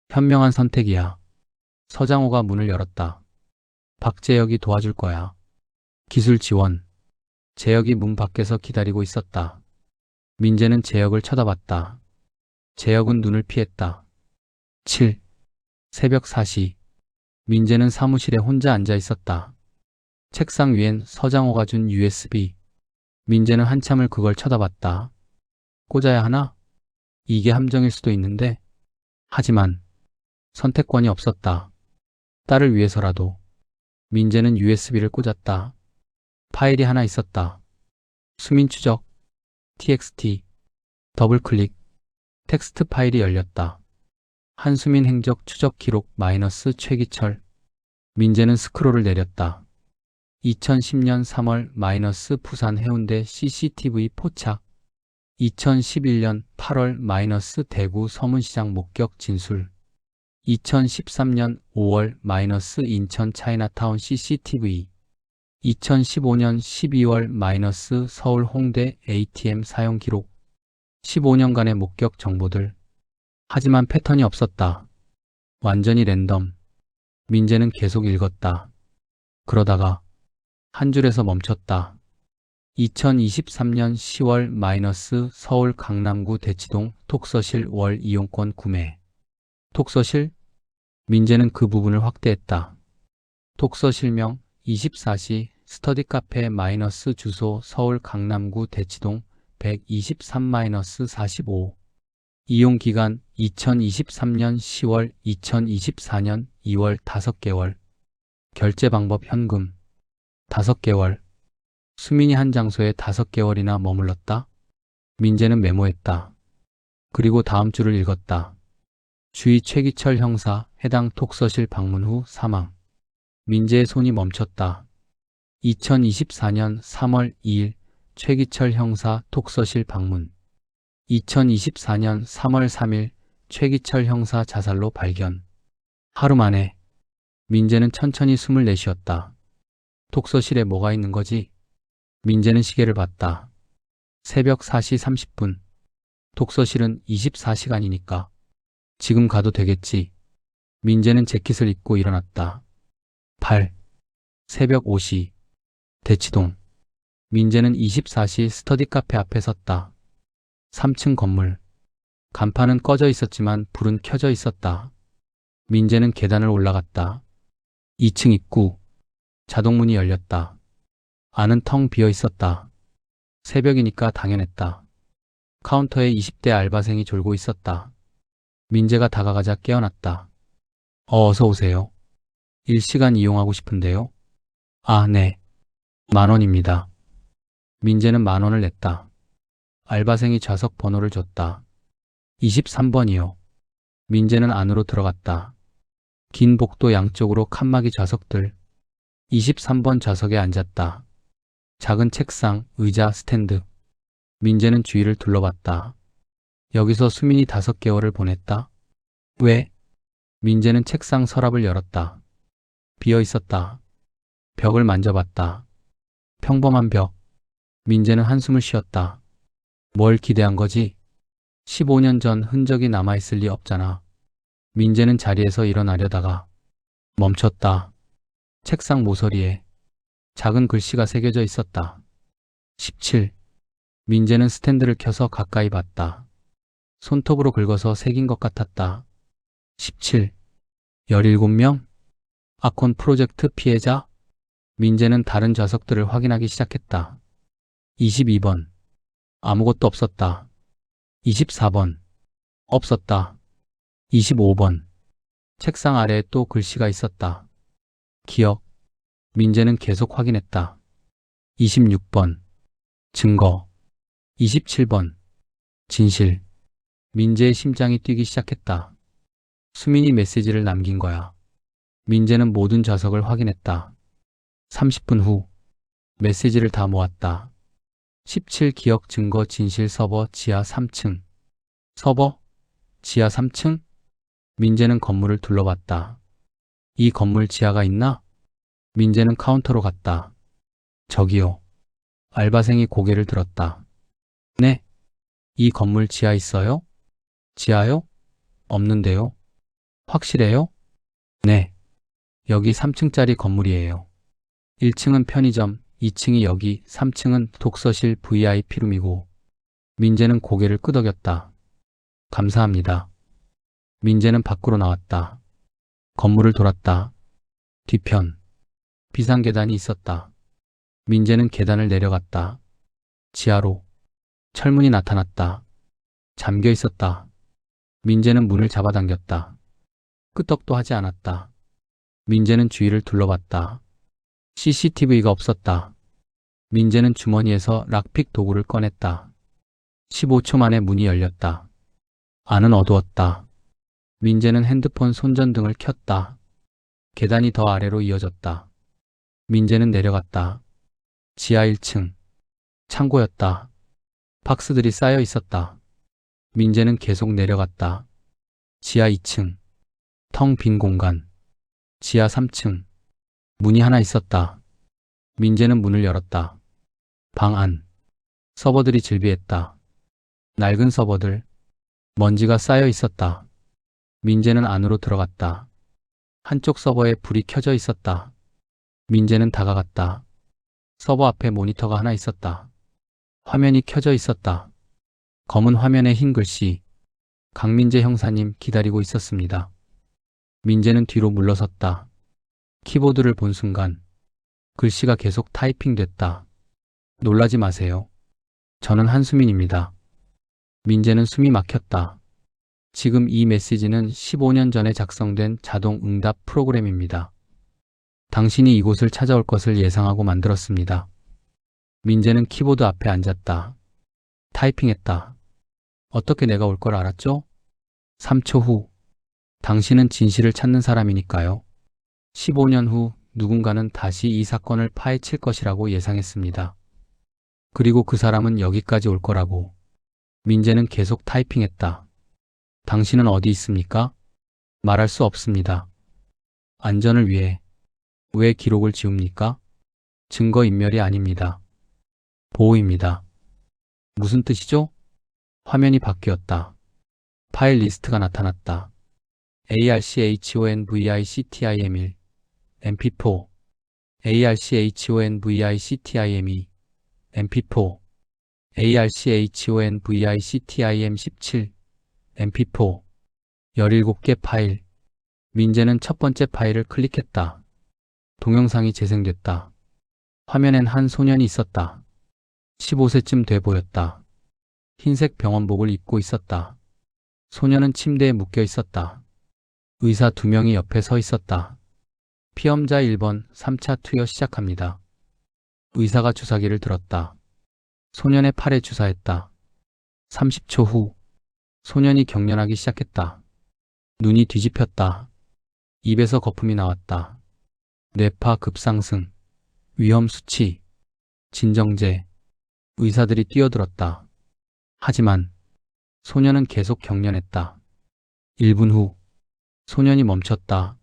현명한 선택이야. 서장호가 문을 열었다. 박재혁이 도와줄 거야. 기술 지원. 재혁이 문 밖에서 기다리고 있었다. 민재는 재혁을 쳐다봤다. 재혁은 눈을 피했다. 7. 새벽 4시. 민재는 사무실에 혼자 앉아 있었다. 책상 위엔 서장호가 준 USB. 민재는 한참을 그걸 쳐다봤다. 꽂아야 하나? 이게 함정일 수도 있는데. 하지만 선택권이 없었다. 딸을 위해서라도. 민재는 USB를 꽂았다. 파일이 하나 있었다. 수민 추적. txt. 더블클릭. 텍스트 파일이 열렸다. 한수민 행적 추적 기록 마이너스 최기철. 민재는 스크롤을 내렸다. 2010년 3월 부산 해운대 CCTV 포착. 2011년 8월 대구 서문시장 목격 진술. 2013년 5월 인천 차이나타운 CCTV. 2015년 12월 서울 홍대 ATM 사용 기록. 15년간의 목격 정보들. 하지만 패턴이 없었다. 완전히 랜덤. 민재는 계속 읽었다. 그러다가 한 줄에서 멈췄다. 2023년 10월 서울 강남구 대치동 톡서실 월 이용권 구매. 톡서실? 민재는 그 부분을 확대했다. 톡서실명 24시 스터디 카페 주소 서울 강남구 대치동 123-45. 이용기간 2023년 10월 2024년 2월 5개월. 결제 방법 현금. 5개월. 수민이 한 장소에 5개월이나 머물렀다. 민재는 메모했다. 그리고 다음 줄을 읽었다. 주의 최기철 형사 해당 톡서실 방문 후 사망. 민재의 손이 멈췄다. 2024년 3월 2일 최기철 형사 톡서실 방문. 2024년 3월 3일 최기철 형사 자살로 발견. 하루 만에 민재는 천천히 숨을 내쉬었다. 톡서실에 뭐가 있는 거지? 민재는 시계를 봤다. 새벽 4시 30분. 독서실은 24시간이니까 지금 가도 되겠지. 민재는 재킷을 입고 일어났다. 8. 새벽 5시. 대치동. 민재는 24시 스터디 카페 앞에 섰다. 3층 건물. 간판은 꺼져 있었지만 불은 켜져 있었다. 민재는 계단을 올라갔다. 2층 입구. 자동문이 열렸다. 안은 텅 비어 있었다. 새벽이니까 당연했다. 카운터에 20대 알바생이 졸고 있었다. 민재가 다가가자 깨어났다. 어서 오세요. 1시간 이용하고 싶은데요. 아, 네. 10,000원입니다. 민재는 10,000원을 냈다. 알바생이 좌석 번호를 줬다. 23번이요. 민재는 안으로 들어갔다. 긴 복도 양쪽으로 칸막이 좌석들. 23번 좌석에 앉았다. 작은 책상, 의자, 스탠드. 민재는 주위를 둘러봤다. 여기서 수민이 5개월을 보냈다. 왜? 민재는 책상 서랍을 열었다. 비어 있었다. 벽을 만져봤다. 평범한 벽. 민재는 한숨을 쉬었다. 뭘 기대한 거지? 15년 전 흔적이 남아있을 리 없잖아. 민재는 자리에서 일어나려다가 멈췄다. 책상 모서리에 작은 글씨가 새겨져 있었다. 17. 민재는 스탠드를 켜서 가까이 봤다. 손톱으로 긁어서 새긴 것 같았다. 17. 17명? 아콘 프로젝트 피해자? 민재는 다른 좌석들을 확인하기 시작했다. 22번. 아무것도 없었다. 24번. 없었다. 25번. 책상 아래에 또 글씨가 있었다. 기억. 민재는 계속 확인했다. 26번. 증거. 27번. 진실. 민재의 심장이 뛰기 시작했다. 수민이 메시지를 남긴 거야. 민재는 모든 좌석을 확인했다. 30분 후. 메시지를 다 모았다. 17 기억 증거 진실 서버 지하 3층. 서버? 지하 3층? 민재는 건물을 둘러봤다. 이 건물 지하가 있나? 민재는 카운터로 갔다. 저기요. 알바생이 고개를 들었다. 네? 이 건물 지하 있어요? 지하요? 없는데요. 확실해요? 네. 여기 3층짜리 건물이에요. 1층은 편의점, 2층이 여기, 3층은 독서실 VIP룸이고. 민재는 고개를 끄덕였다. 감사합니다. 민재는 밖으로 나왔다. 건물을 돌았다. 뒤편. 비상계단이 있었다. 민재는 계단을 내려갔다. 지하로. 철문이 나타났다. 잠겨 있었다. 민재는 문을 잡아당겼다. 끄떡도 하지 않았다. 민재는 주위를 둘러봤다. CCTV가 없었다. 민재는 주머니에서 락픽 도구를 꺼냈다. 15초 만에 문이 열렸다. 안은 어두웠다. 민재는 핸드폰 손전등을 켰다. 계단이 더 아래로 이어졌다. 민재는 내려갔다. 지하 1층. 창고였다. 박스들이 쌓여 있었다. 민재는 계속 내려갔다. 지하 2층. 텅 빈 공간. 지하 3층. 문이 하나 있었다. 민재는 문을 열었다. 방 안. 서버들이 질비했다. 낡은 서버들. 먼지가 쌓여 있었다. 민재는 안으로 들어갔다. 한쪽 서버에 불이 켜져 있었다. 민재는 다가갔다. 서버 앞에 모니터가 하나 있었다. 화면이 켜져 있었다. 검은 화면에 흰 글씨. 강민재 형사님 기다리고 있었습니다. 민재는 뒤로 물러섰다. 키보드를 본 순간 글씨가 계속 타이핑됐다. 놀라지 마세요. 저는 한수민입니다. 민재는 숨이 막혔다. 지금 이 메시지는 15년 전에 작성된 자동 응답 프로그램입니다. 당신이 이곳을 찾아올 것을 예상하고 만들었습니다. 민재는 키보드 앞에 앉았다. 타이핑했다. 어떻게 내가 올 걸 알았죠? 3초 후. 당신은 진실을 찾는 사람이니까요. 15년 후 누군가는 다시 이 사건을 파헤칠 것이라고 예상했습니다. 그리고 그 사람은 여기까지 올 거라고. 민재는 계속 타이핑했다. 당신은 어디 있습니까? 말할 수 없습니다. 안전을 위해. 왜 기록을 지웁니까? 증거인멸이 아닙니다. 보호입니다. 무슨 뜻이죠? 화면이 바뀌었다. 파일 리스트가 나타났다. ARCHONVICTIM1, MP4, ARCHONVICTIM2, MP4, ARCHONVICTIM17, MP4, 17개 파일. 민재는 첫 번째 파일을 클릭했다. 동영상이 재생됐다. 화면엔 한 소년이 있었다. 15세쯤 돼 보였다. 흰색 병원복을 입고 있었다. 소년은 침대에 묶여 있었다. 의사 2명이 옆에 서 있었다. 피험자 1번 3차 투여 시작합니다. 의사가 주사기를 들었다. 소년의 팔에 주사했다. 30초 후 소년이 경련하기 시작했다. 눈이 뒤집혔다. 입에서 거품이 나왔다. 뇌파 급상승, 위험 수치, 진정제. 의사들이 뛰어들었다. 하지만 소년은 계속 경련했다. 1분 후 소년이 멈췄다.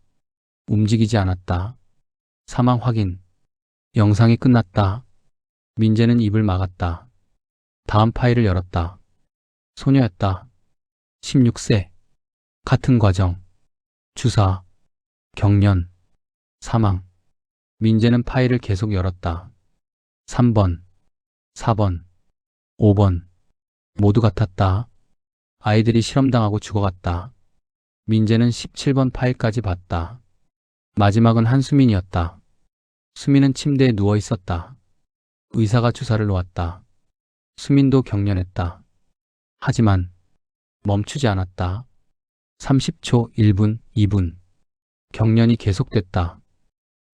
움직이지 않았다. 사망 확인. 영상이 끝났다. 민재는 입을 막았다. 다음 파일을 열었다. 소녀였다. 16세. 같은 과정. 주사. 경련. 사망. 민재는 파일을 계속 열었다. 3번, 4번, 5번. 모두 같았다. 아이들이 실험당하고 죽어갔다. 민재는 17번 파일까지 봤다. 마지막은 한수민이었다. 수민은 침대에 누워 있었다. 의사가 주사를 놓았다. 수민도 경련했다. 하지만 멈추지 않았다. 30초, 1분, 2분. 경련이 계속됐다.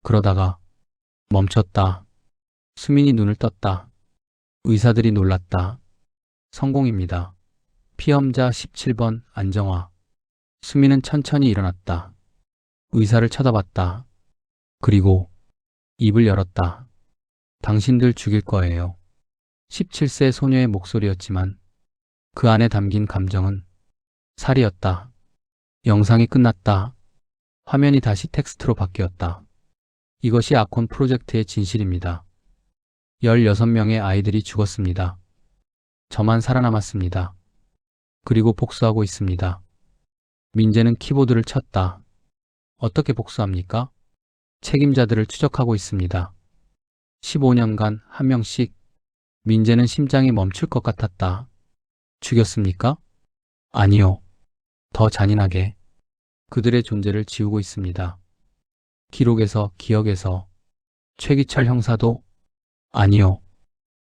그러다가 멈췄다. 수민이 눈을 떴다. 의사들이 놀랐다. 성공입니다. 피험자 17번 안정화. 수민은 천천히 일어났다. 의사를 쳐다봤다. 그리고 입을 열었다. 당신들 죽일 거예요. 17세 소녀의 목소리였지만 그 안에 담긴 감정은 살이었다. 영상이 끝났다. 화면이 다시 텍스트로 바뀌었다. 이것이 아콘 프로젝트의 진실입니다. 16명의 아이들이 죽었습니다. 저만 살아남았습니다. 그리고 복수하고 있습니다. 민재는 키보드를 쳤다. 어떻게 복수합니까? 책임자들을 추적하고 있습니다. 15년간 한 명씩. 민재는 심장이 멈출 것 같았다. 죽였습니까? 아니요. 더 잔인하게. 그들의 존재를 지우고 있습니다. 기록에서, 기억에서. 최기철 형사도? 아니요.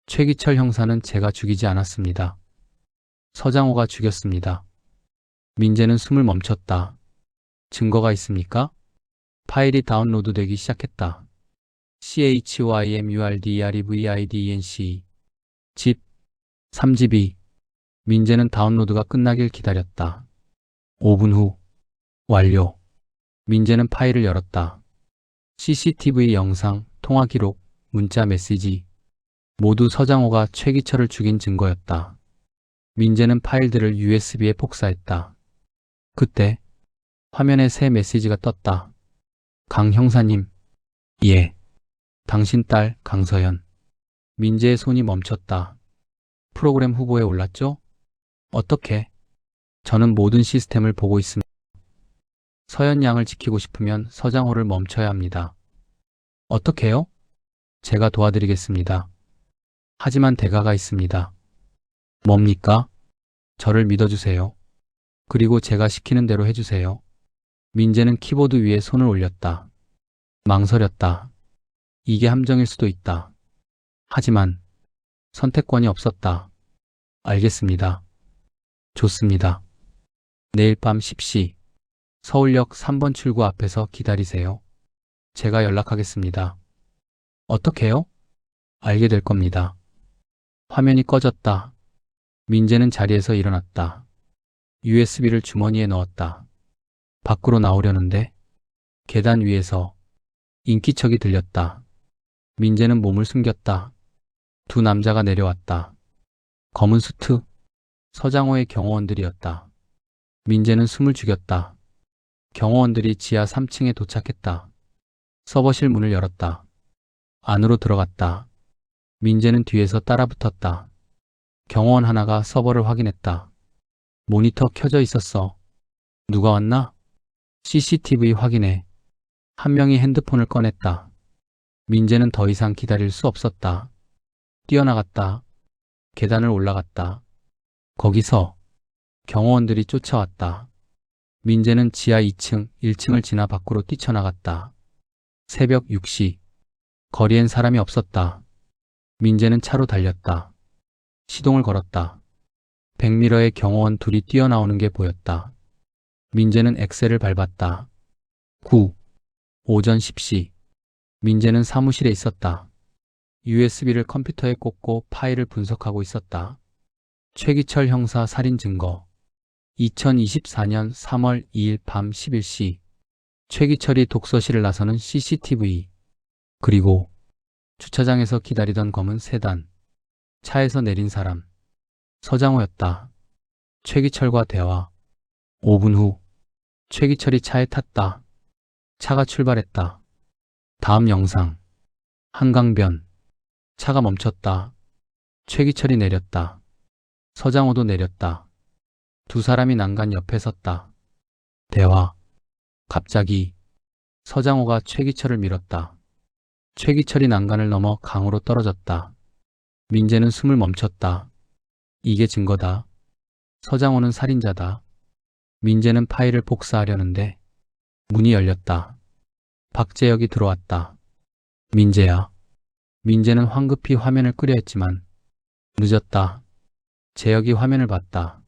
최기철 형사는 제가 죽이지 않았습니다. 서장호가 죽였습니다. 민재는 숨을 멈췄다. 증거가 있습니까? 파일이 다운로드되기 시작했다. CHYMURDREVIDENC 집 3GB. 민재는 다운로드가 끝나길 기다렸다. 5분 후 완료. 민재는 파일을 열었다. CCTV 영상, 통화 기록, 문자 메시지. 모두 서장호가 최기철을 죽인 증거였다. 민재는 파일들을 USB에 복사했다. 그때 화면에 새 메시지가 떴다. 강 형사님. 예. 당신 딸 강서연. 민재의 손이 멈췄다. 프로그램 후보에 올랐죠? 어떻게? 저는 모든 시스템을 보고 있습니다. 서연 양을 지키고 싶으면 서장호를 멈춰야 합니다. 어떻게요? 제가 도와드리겠습니다. 하지만 대가가 있습니다. 뭡니까? 저를 믿어주세요. 그리고 제가 시키는 대로 해주세요. 민재는 키보드 위에 손을 올렸다. 망설였다. 이게 함정일 수도 있다. 하지만 선택권이 없었다. 알겠습니다. 좋습니다. 내일 밤 10시 서울역 3번 출구 앞에서 기다리세요. 제가 연락하겠습니다. 어떻게요? 알게 될 겁니다. 화면이 꺼졌다. 민재는 자리에서 일어났다. USB를 주머니에 넣었다. 밖으로 나오려는데 계단 위에서 인기척이 들렸다. 민재는 몸을 숨겼다. 두 남자가 내려왔다. 검은 수트, 서장호의 경호원들이었다. 민재는 숨을 죽였다. 경호원들이 지하 3층에 도착했다. 서버실 문을 열었다. 안으로 들어갔다. 민재는 뒤에서 따라붙었다. 경호원 하나가 서버를 확인했다. 모니터 켜져 있었어. 누가 왔나? CCTV 확인해. 한 명이 핸드폰을 꺼냈다. 민재는 더 이상 기다릴 수 없었다. 뛰어나갔다. 계단을 올라갔다. 거기서 경호원들이 쫓아왔다. 민재는 지하 2층, 1층을 지나 밖으로 뛰쳐나갔다. 새벽 6시. 거리엔 사람이 없었다. 민재는 차로 달렸다. 시동을 걸었다. 백미러에 경호원 둘이 뛰어나오는 게 보였다. 민재는 엑셀을 밟았다. 9. 오전 10시. 민재는 사무실에 있었다. USB를 컴퓨터에 꽂고 파일을 분석하고 있었다. 최기철 형사 살인 증거. 2024년 3월 2일 밤 11시. 최기철이 독서실을 나서는 CCTV. 그리고 주차장에서 기다리던 검은 세단. 차에서 내린 사람. 서장호였다. 최기철과 대화. 5분 후. 최기철이 차에 탔다. 차가 출발했다. 다음 영상. 한강변. 차가 멈췄다. 최기철이 내렸다. 서장호도 내렸다. 두 사람이 난간 옆에 섰다. 대화. 갑자기 서장호가 최기철을 밀었다. 최기철이 난간을 넘어 강으로 떨어졌다. 민재는 숨을 멈췄다. 이게 증거다. 서장호는 살인자다. 민재는 파일을 복사하려는데 문이 열렸다. 박재혁이 들어왔다. 민재야. 민재는 황급히 화면을 끄려 했지만 늦었다. 재혁이 화면을 봤다.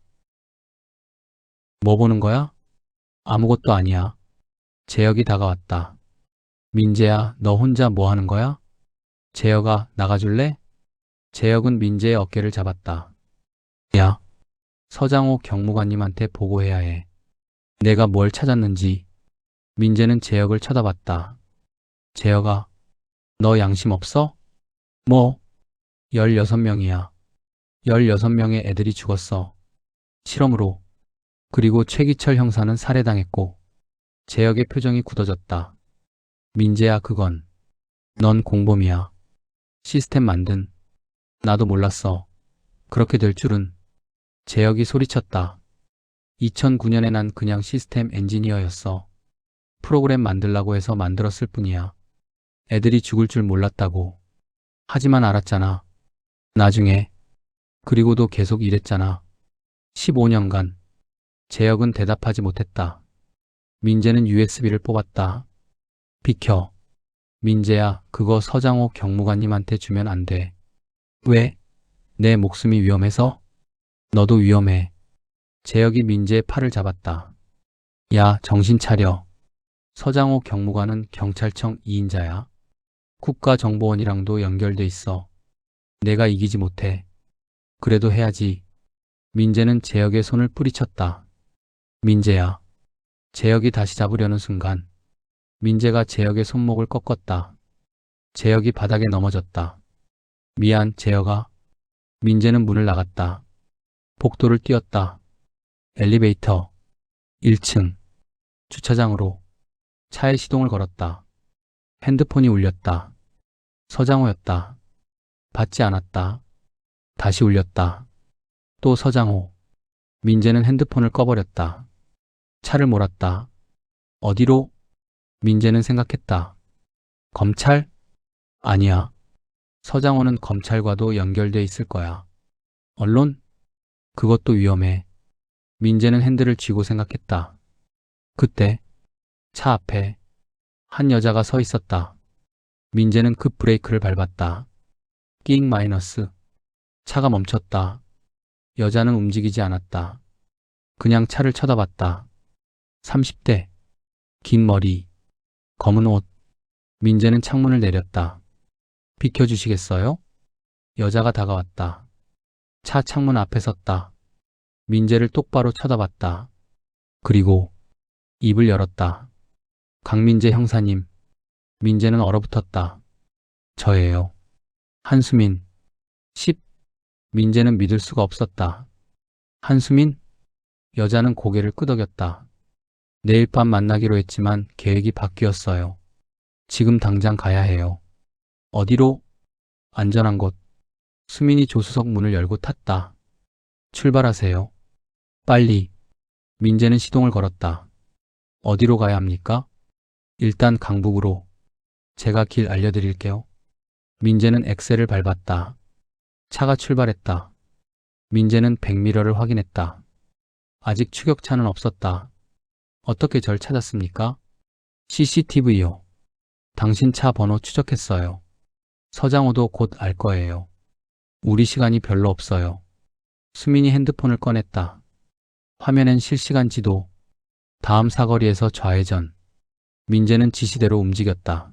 뭐 보는 거야? 아무것도 아니야. 재혁이 다가왔다. 민재야, 너 혼자 뭐 하는 거야? 재혁아, 나가줄래? 재혁은 민재의 어깨를 잡았다. 야, 서장호 경무관님한테 보고해야 해. 내가 뭘 찾았는지. 민재는 재혁을 쳐다봤다. 재혁아, 너 양심 없어? 뭐? 16명이야. 16명의 애들이 죽었어. 실험으로. 그리고 최기철 형사는 살해당했고. 재혁의 표정이 굳어졌다. 민재야, 그건. 넌 공범이야. 시스템 만든. 나도 몰랐어. 그렇게 될 줄은. 재혁이 소리쳤다. 2009년에 난 그냥 시스템 엔지니어였어. 프로그램 만들라고 해서 만들었을 뿐이야. 애들이 죽을 줄 몰랐다고. 하지만 알았잖아. 나중에. 그리고도 계속 일했잖아. 15년간. 재혁은 대답하지 못했다. 민재는 USB를 뽑았다. 비켜. 민재야, 그거 서장호 경무관님한테 주면 안 돼. 왜? 내 목숨이 위험해서? 너도 위험해. 재혁이 민재의 팔을 잡았다. 야, 정신 차려. 서장호 경무관은 경찰청 2인자야. 국가정보원이랑도 연결돼 있어. 내가 이기지 못해. 그래도 해야지. 민재는 재혁의 손을 뿌리쳤다. 민재야. 재혁이 다시 잡으려는 순간 민재가 재혁의 손목을 꺾었다. 재혁이 바닥에 넘어졌다. 미안, 재혁아. 민재는 문을 나갔다. 복도를 뛰었다. 엘리베이터. 1층. 주차장으로. 차에 시동을 걸었다. 핸드폰이 울렸다. 서장호였다. 받지 않았다. 다시 울렸다. 또 서장호. 민재는 핸드폰을 꺼버렸다. 차를 몰았다. 어디로? 민재는 생각했다. 검찰? 아니야. 서장호는 검찰과도 연결돼 있을 거야. 언론? 그것도 위험해. 민재는 핸들을 쥐고 생각했다. 그때 차 앞에 한 여자가 서 있었다. 민재는 급 브레이크를 밟았다. 끼잉 마이너스. 차가 멈췄다. 여자는 움직이지 않았다. 그냥 차를 쳐다봤다. 30대. 긴 머리. 검은 옷. 민재는 창문을 내렸다. 비켜주시겠어요? 여자가 다가왔다. 차 창문 앞에 섰다. 민재를 똑바로 쳐다봤다. 그리고 입을 열었다. 강민재 형사님. 민재는 얼어붙었다. 저예요. 한수민. 10. 민재는 믿을 수가 없었다. 한수민? 여자는 고개를 끄덕였다. 내일 밤 만나기로 했지만 계획이 바뀌었어요. 지금 당장 가야 해요. 어디로? 안전한 곳. 수민이 조수석 문을 열고 탔다. 출발하세요. 빨리. 민재는 시동을 걸었다. 어디로 가야 합니까? 일단 강북으로. 제가 길 알려드릴게요. 민재는 엑셀을 밟았다. 차가 출발했다. 민재는 백미러를 확인했다. 아직 추격차는 없었다. 어떻게 절 찾았습니까? CCTV요. 당신 차 번호 추적했어요. 서장호도 곧 알 거예요. 우리 시간이 별로 없어요. 수민이 핸드폰을 꺼냈다. 화면엔 실시간 지도. 다음 사거리에서 좌회전. 민재는 지시대로 움직였다.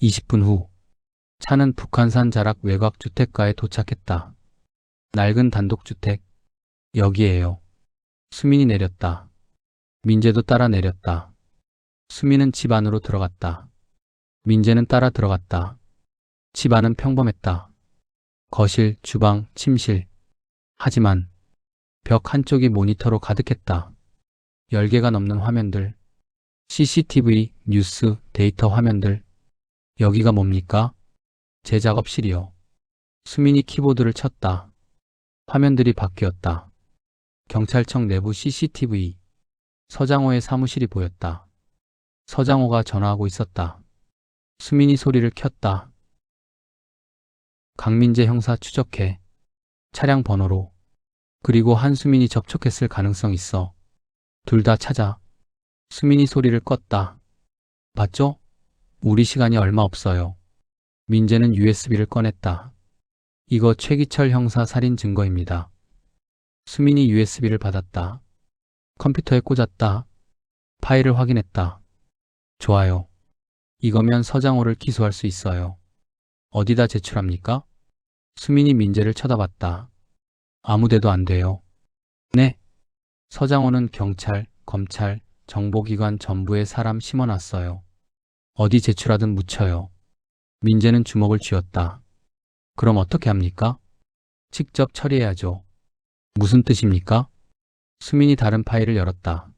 20분 후 차는 북한산 자락 외곽 주택가에 도착했다. 낡은 단독주택. 여기에요. 수민이 내렸다. 민재도 따라 내렸다. 수민은 집 안으로 들어갔다. 민재는 따라 들어갔다. 집 안은 평범했다. 거실, 주방, 침실. 하지만 벽 한쪽이 모니터로 가득했다. 10개가 넘는 화면들. CCTV, 뉴스, 데이터 화면들. 여기가 뭡니까? 제 작업실이요. 수민이 키보드를 쳤다. 화면들이 바뀌었다. 경찰청 내부 CCTV. 서장호의 사무실이 보였다. 서장호가 전화하고 있었다. 수민이 소리를 켰다. 강민재 형사 추적해. 차량 번호로. 그리고 한수민이 접촉했을 가능성 있어. 둘 다 찾아. 수민이 소리를 껐다. 봤죠? 우리 시간이 얼마 없어요. 민재는 USB를 꺼냈다. 이거 최기철 형사 살인 증거입니다. 수민이 USB를 받았다. 컴퓨터에 꽂았다. 파일을 확인했다. 좋아요. 이거면 서장호를 기소할 수 있어요. 어디다 제출합니까? 수민이 민재를 쳐다봤다. 아무데도 안 돼요. 네. 서장호는 경찰, 검찰, 정보기관 전부에 사람 심어놨어요. 어디 제출하든 묻혀요. 민재는 주먹을 쥐었다. 그럼 어떻게 합니까? 직접 처리해야죠. 무슨 뜻입니까? 수민이 다른 파일을 열었다.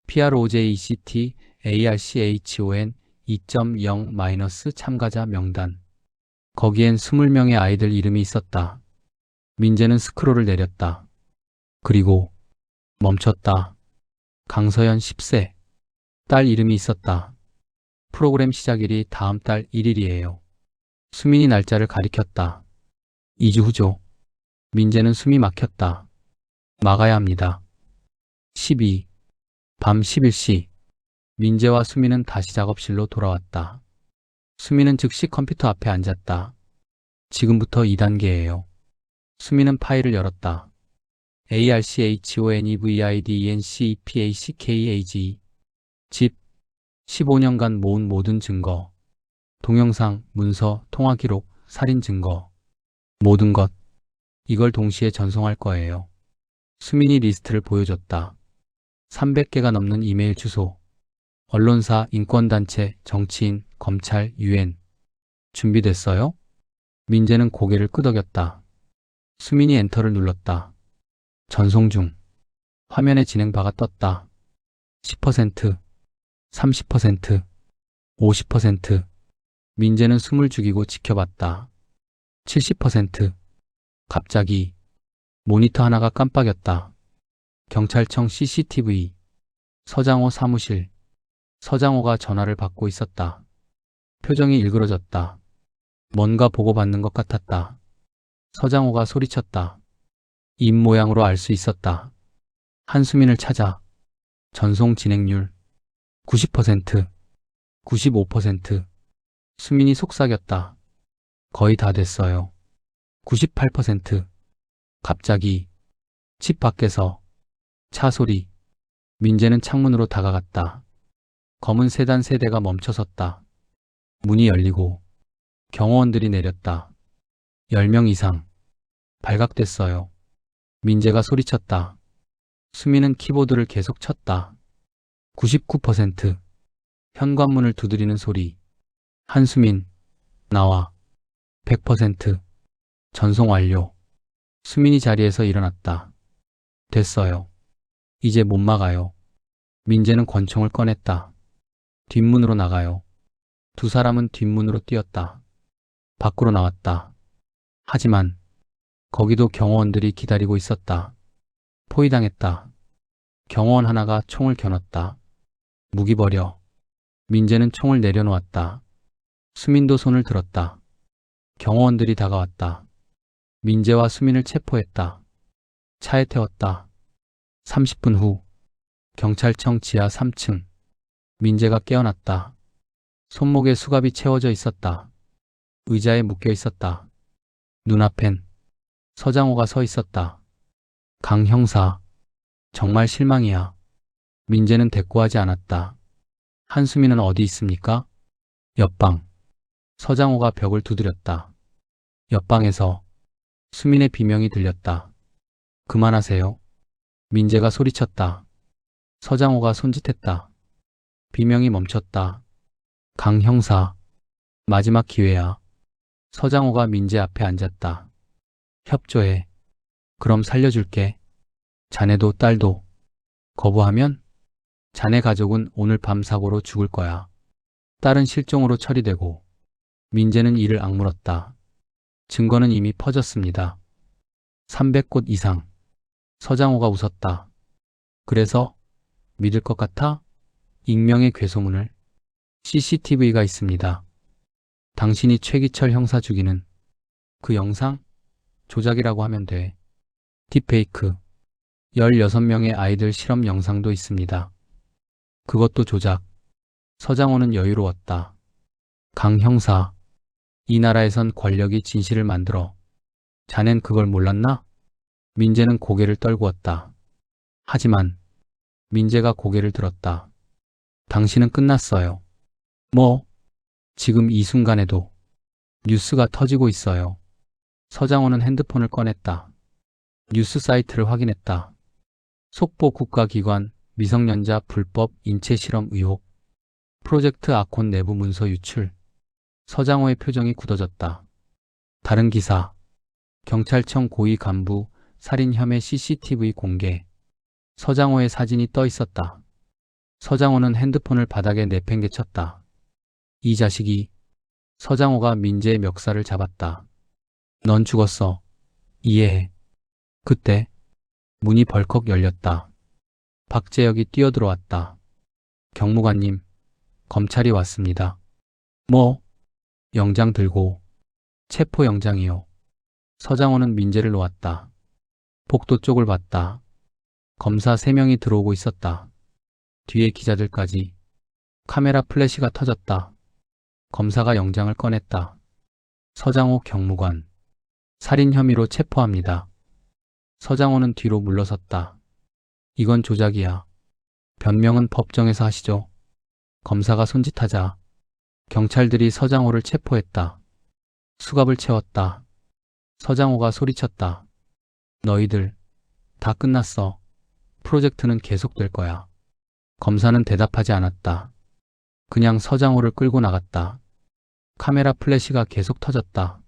PROJECT ARCHON 2.0- 참가자 명단. 거기엔 20명의 아이들 이름이 있었다. 민재는 스크롤을 내렸다. 그리고 멈췄다. 강서연 10세. 딸 이름이 있었다. 프로그램 시작일이 다음 달 1일이에요. 수민이 날짜를 가리켰다. 2주 후죠. 민재는 숨이 막혔다. 막아야 합니다. 12. 밤 11시. 민재와 수민은 다시 작업실로 돌아왔다. 수민은 즉시 컴퓨터 앞에 앉았다. 지금부터 2단계예요. 수민은 파일을 열었다. ARCHONEVIDENCEPACKAG. 집. 15년간 모은 모든 증거. 동영상, 문서, 통화 기록, 살인 증거. 모든 것. 이걸 동시에 전송할 거예요. 수민이 리스트를 보여줬다. 300개가 넘는 이메일 주소. 언론사, 인권단체, 정치인, 검찰, UN. 준비됐어요? 민재는 고개를 끄덕였다. 수민이 엔터를 눌렀다. 전송 중. 화면에 진행바가 떴다. 10%, 30%, 50%. 민재는 숨을 죽이고 지켜봤다. 70%. 갑자기 모니터 하나가 깜빡였다. 경찰청 CCTV. 서장호 사무실. 서장호가 전화를 받고 있었다. 표정이 일그러졌다. 뭔가 보고받는 것 같았다. 서장호가 소리쳤다. 입 모양으로 알 수 있었다. 한수민을 찾아. 전송 진행률 90%, 95%. 수민이 속삭였다. 거의 다 됐어요. 98%. 갑자기 집 밖에서 차 소리. 민재는 창문으로 다가갔다. 검은 세단 세 대가 멈춰섰다. 문이 열리고 경호원들이 내렸다. 10명 이상. 발각됐어요. 민재가 소리쳤다. 수민은 키보드를 계속 쳤다. 99%. 현관문을 두드리는 소리. 한수민, 나와. 100%. 전송 완료. 수민이 자리에서 일어났다. 됐어요. 이제 못 막아요. 민재는 권총을 꺼냈다. 뒷문으로 나가요. 두 사람은 뒷문으로 뛰었다. 밖으로 나왔다. 하지만 거기도 경호원들이 기다리고 있었다. 포위당했다. 경호원 하나가 총을 겨눴다. 무기 버려. 민재는 총을 내려놓았다. 수민도 손을 들었다. 경호원들이 다가왔다. 민재와 수민을 체포했다. 차에 태웠다. 30분 후 경찰청 지하 3층. 민재가 깨어났다. 손목에 수갑이 채워져 있었다. 의자에 묶여 있었다. 눈앞엔 서장호가 서 있었다. 강 형사, 정말 실망이야. 민재는 대꾸하지 않았다. 한수민은 어디 있습니까? 옆방. 서장호가 벽을 두드렸다. 옆방에서 수민의 비명이 들렸다. 그만하세요. 민재가 소리쳤다. 서장호가 손짓했다. 비명이 멈췄다. 강 형사, 마지막 기회야. 서장호가 민재 앞에 앉았다. 협조해. 그럼 살려줄게. 자네도 딸도. 거부하면 자네 가족은 오늘 밤 사고로 죽을 거야. 딸은 실종으로 처리되고 민재는 이를 악물었다. 증거는 이미 퍼졌습니다. 300곳 이상. 서장호가 웃었다. 그래서 믿을 것 같아? 익명의 괴소문을. CCTV가 있습니다. 당신이 최기철 형사 죽이는 그 영상? 조작이라고 하면 돼. 딥페이크. 16명의 아이들 실험 영상도 있습니다. 그것도 조작. 서장호는 여유로웠다. 강 형사, 이 나라에선 권력이 진실을 만들어. 자넨 그걸 몰랐나? 민재는 고개를 떨구었다. 하지만 민재가 고개를 들었다. 당신은 끝났어요. 뭐? 지금 이 순간에도 뉴스가 터지고 있어요. 서장호는 핸드폰을 꺼냈다. 뉴스 사이트를 확인했다. 속보 국가기관 미성년자 불법 인체 실험 의혹. 프로젝트 아콘 내부 문서 유출. 서장호의 표정이 굳어졌다. 다른 기사. 경찰청 고위 간부 살인 혐의 CCTV 공개. 서장호의 사진이 떠 있었다. 서장호는 핸드폰을 바닥에 내팽개쳤다. 이 자식이. 서장호가 민재의 멱살을 잡았다. 넌 죽었어. 이해해. 그때 문이 벌컥 열렸다. 박재혁이 뛰어들어왔다. 경무관님, 검찰이 왔습니다. 뭐? 영장 들고. 체포 영장이요. 서장호는 민재를 놓았다. 복도 쪽을 봤다. 검사 3명이 들어오고 있었다. 뒤에 기자들까지. 카메라 플래시가 터졌다. 검사가 영장을 꺼냈다. 서장호 경무관. 살인 혐의로 체포합니다. 서장호는 뒤로 물러섰다. 이건 조작이야. 변명은 법정에서 하시죠. 검사가 손짓하자 경찰들이 서장호를 체포했다. 수갑을 채웠다. 서장호가 소리쳤다. 너희들 다 끝났어. 프로젝트는 계속될 거야. 검사는 대답하지 않았다. 그냥 서장호를 끌고 나갔다. 카메라 플래시가 계속 터졌다.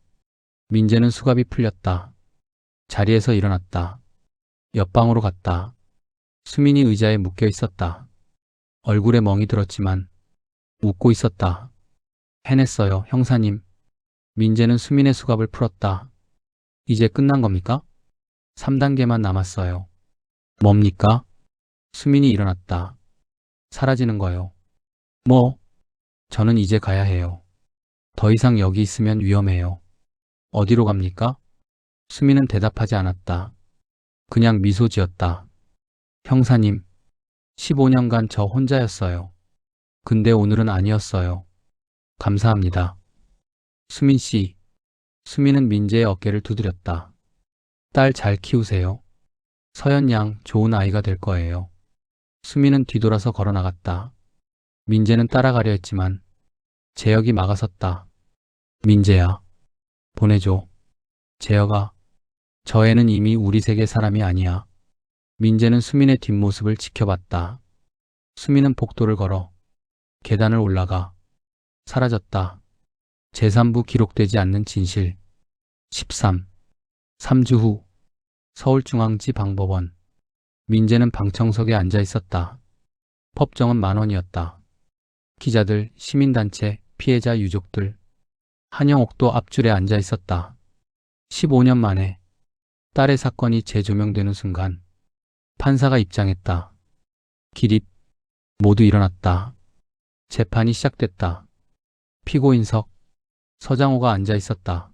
민재는 수갑이 풀렸다. 자리에서 일어났다. 옆방으로 갔다. 수민이 의자에 묶여 있었다. 얼굴에 멍이 들었지만 웃고 있었다. 해냈어요, 형사님. 민재는 수민의 수갑을 풀었다. 이제 끝난 겁니까? 3단계만 남았어요. 뭡니까? 수민이 일어났다. 사라지는 거요. 저는 이제 가야 해요. 더 이상 여기 있으면 위험해요. 어디로 갑니까? 수민은 대답하지 않았다. 그냥 미소 지었다. 형사님, 15년간 저 혼자였어요. 근데 오늘은 아니었어요. 감사합니다. 수민 씨. 수민은 민재의 어깨를 두드렸다. 딸 잘 키우세요. 서연 양 좋은 아이가 될 거예요. 수민은 뒤돌아서 걸어 나갔다. 민재는 따라가려 했지만 재혁이 막아섰다. 민재야, 보내줘. 재혁아, 저 애는 이미 우리 세계 사람이 아니야. 민재는 수민의 뒷모습을 지켜봤다. 수민은 복도를 걸어 계단을 올라가 사라졌다. 제3부 기록되지 않는 진실 13. 3주 후 서울중앙지방법원. 민재는 방청석에 앉아 있었다. 법정은 10,000원이었다. 기자들, 시민단체, 피해자 유족들. 한영옥도 앞줄에 앉아 있었다. 15년 만에 딸의 사건이 재조명되는 순간 판사가 입장했다. 기립. 모두 일어났다. 재판이 시작됐다. 피고인석. 서장호가 앉아 있었다.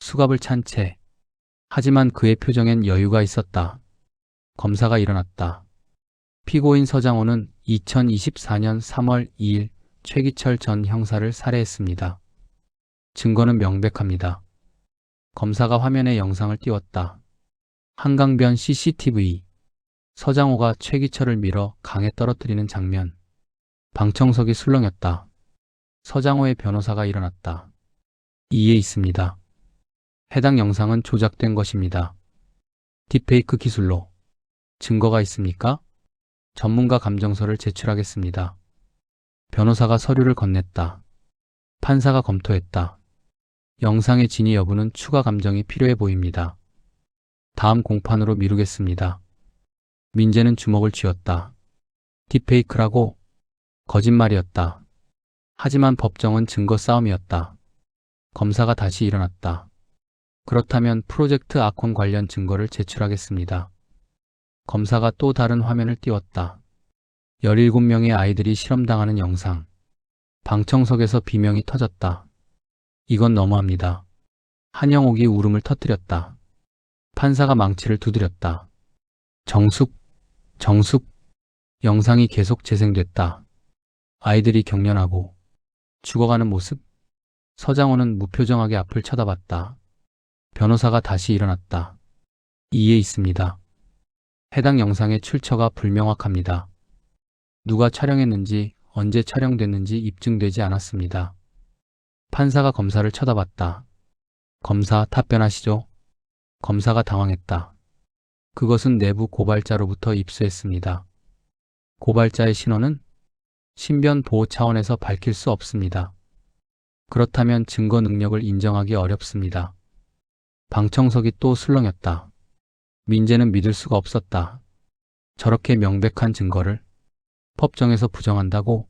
수갑을 찬 채. 하지만 그의 표정엔 여유가 있었다. 검사가 일어났다. 피고인 서장호는 2024년 3월 2일 최기철 전 형사를 살해했습니다. 증거는 명백합니다. 검사가 화면에 영상을 띄웠다. 한강변 CCTV. 서장호가 최기철을 밀어 강에 떨어뜨리는 장면. 방청석이 술렁였다. 서장호의 변호사가 일어났다. 이에 있습니다. 해당 영상은 조작된 것입니다. 딥페이크 기술로. 증거가 있습니까? 전문가 감정서를 제출하겠습니다. 변호사가 서류를 건넸다. 판사가 검토했다. 영상의 진위 여부는 추가 감정이 필요해 보입니다. 다음 공판으로 미루겠습니다. 민재는 주먹을 쥐었다. 딥페이크라고? 거짓말이었다. 하지만 법정은 증거 싸움이었다. 검사가 다시 일어났다. 그렇다면 프로젝트 아콘 관련 증거를 제출하겠습니다. 검사가 또 다른 화면을 띄웠다. 17명의 아이들이 실험당하는 영상. 방청석에서 비명이 터졌다. 이건 너무합니다. 한영옥이 울음을 터뜨렸다. 판사가 망치를 두드렸다. 정숙. 영상이 계속 재생됐다. 아이들이 경련하고 죽어가는 모습. 서장호는 무표정하게 앞을 쳐다봤다. 변호사가 다시 일어났다. 이에 있습니다. 해당 영상의 출처가 불명확합니다. 누가 촬영했는지, 언제 촬영됐는지 입증되지 않았습니다. 판사가 검사를 쳐다봤다. 검사 답변하시죠. 검사가 당황했다. 그것은 내부 고발자로부터 입수했습니다. 고발자의 신원은 신변 보호 차원에서 밝힐 수 없습니다. 그렇다면 증거 능력을 인정하기 어렵습니다. 방청석이 또 술렁였다. 민재는 믿을 수가 없었다. 저렇게 명백한 증거를 법정에서 부정한다고?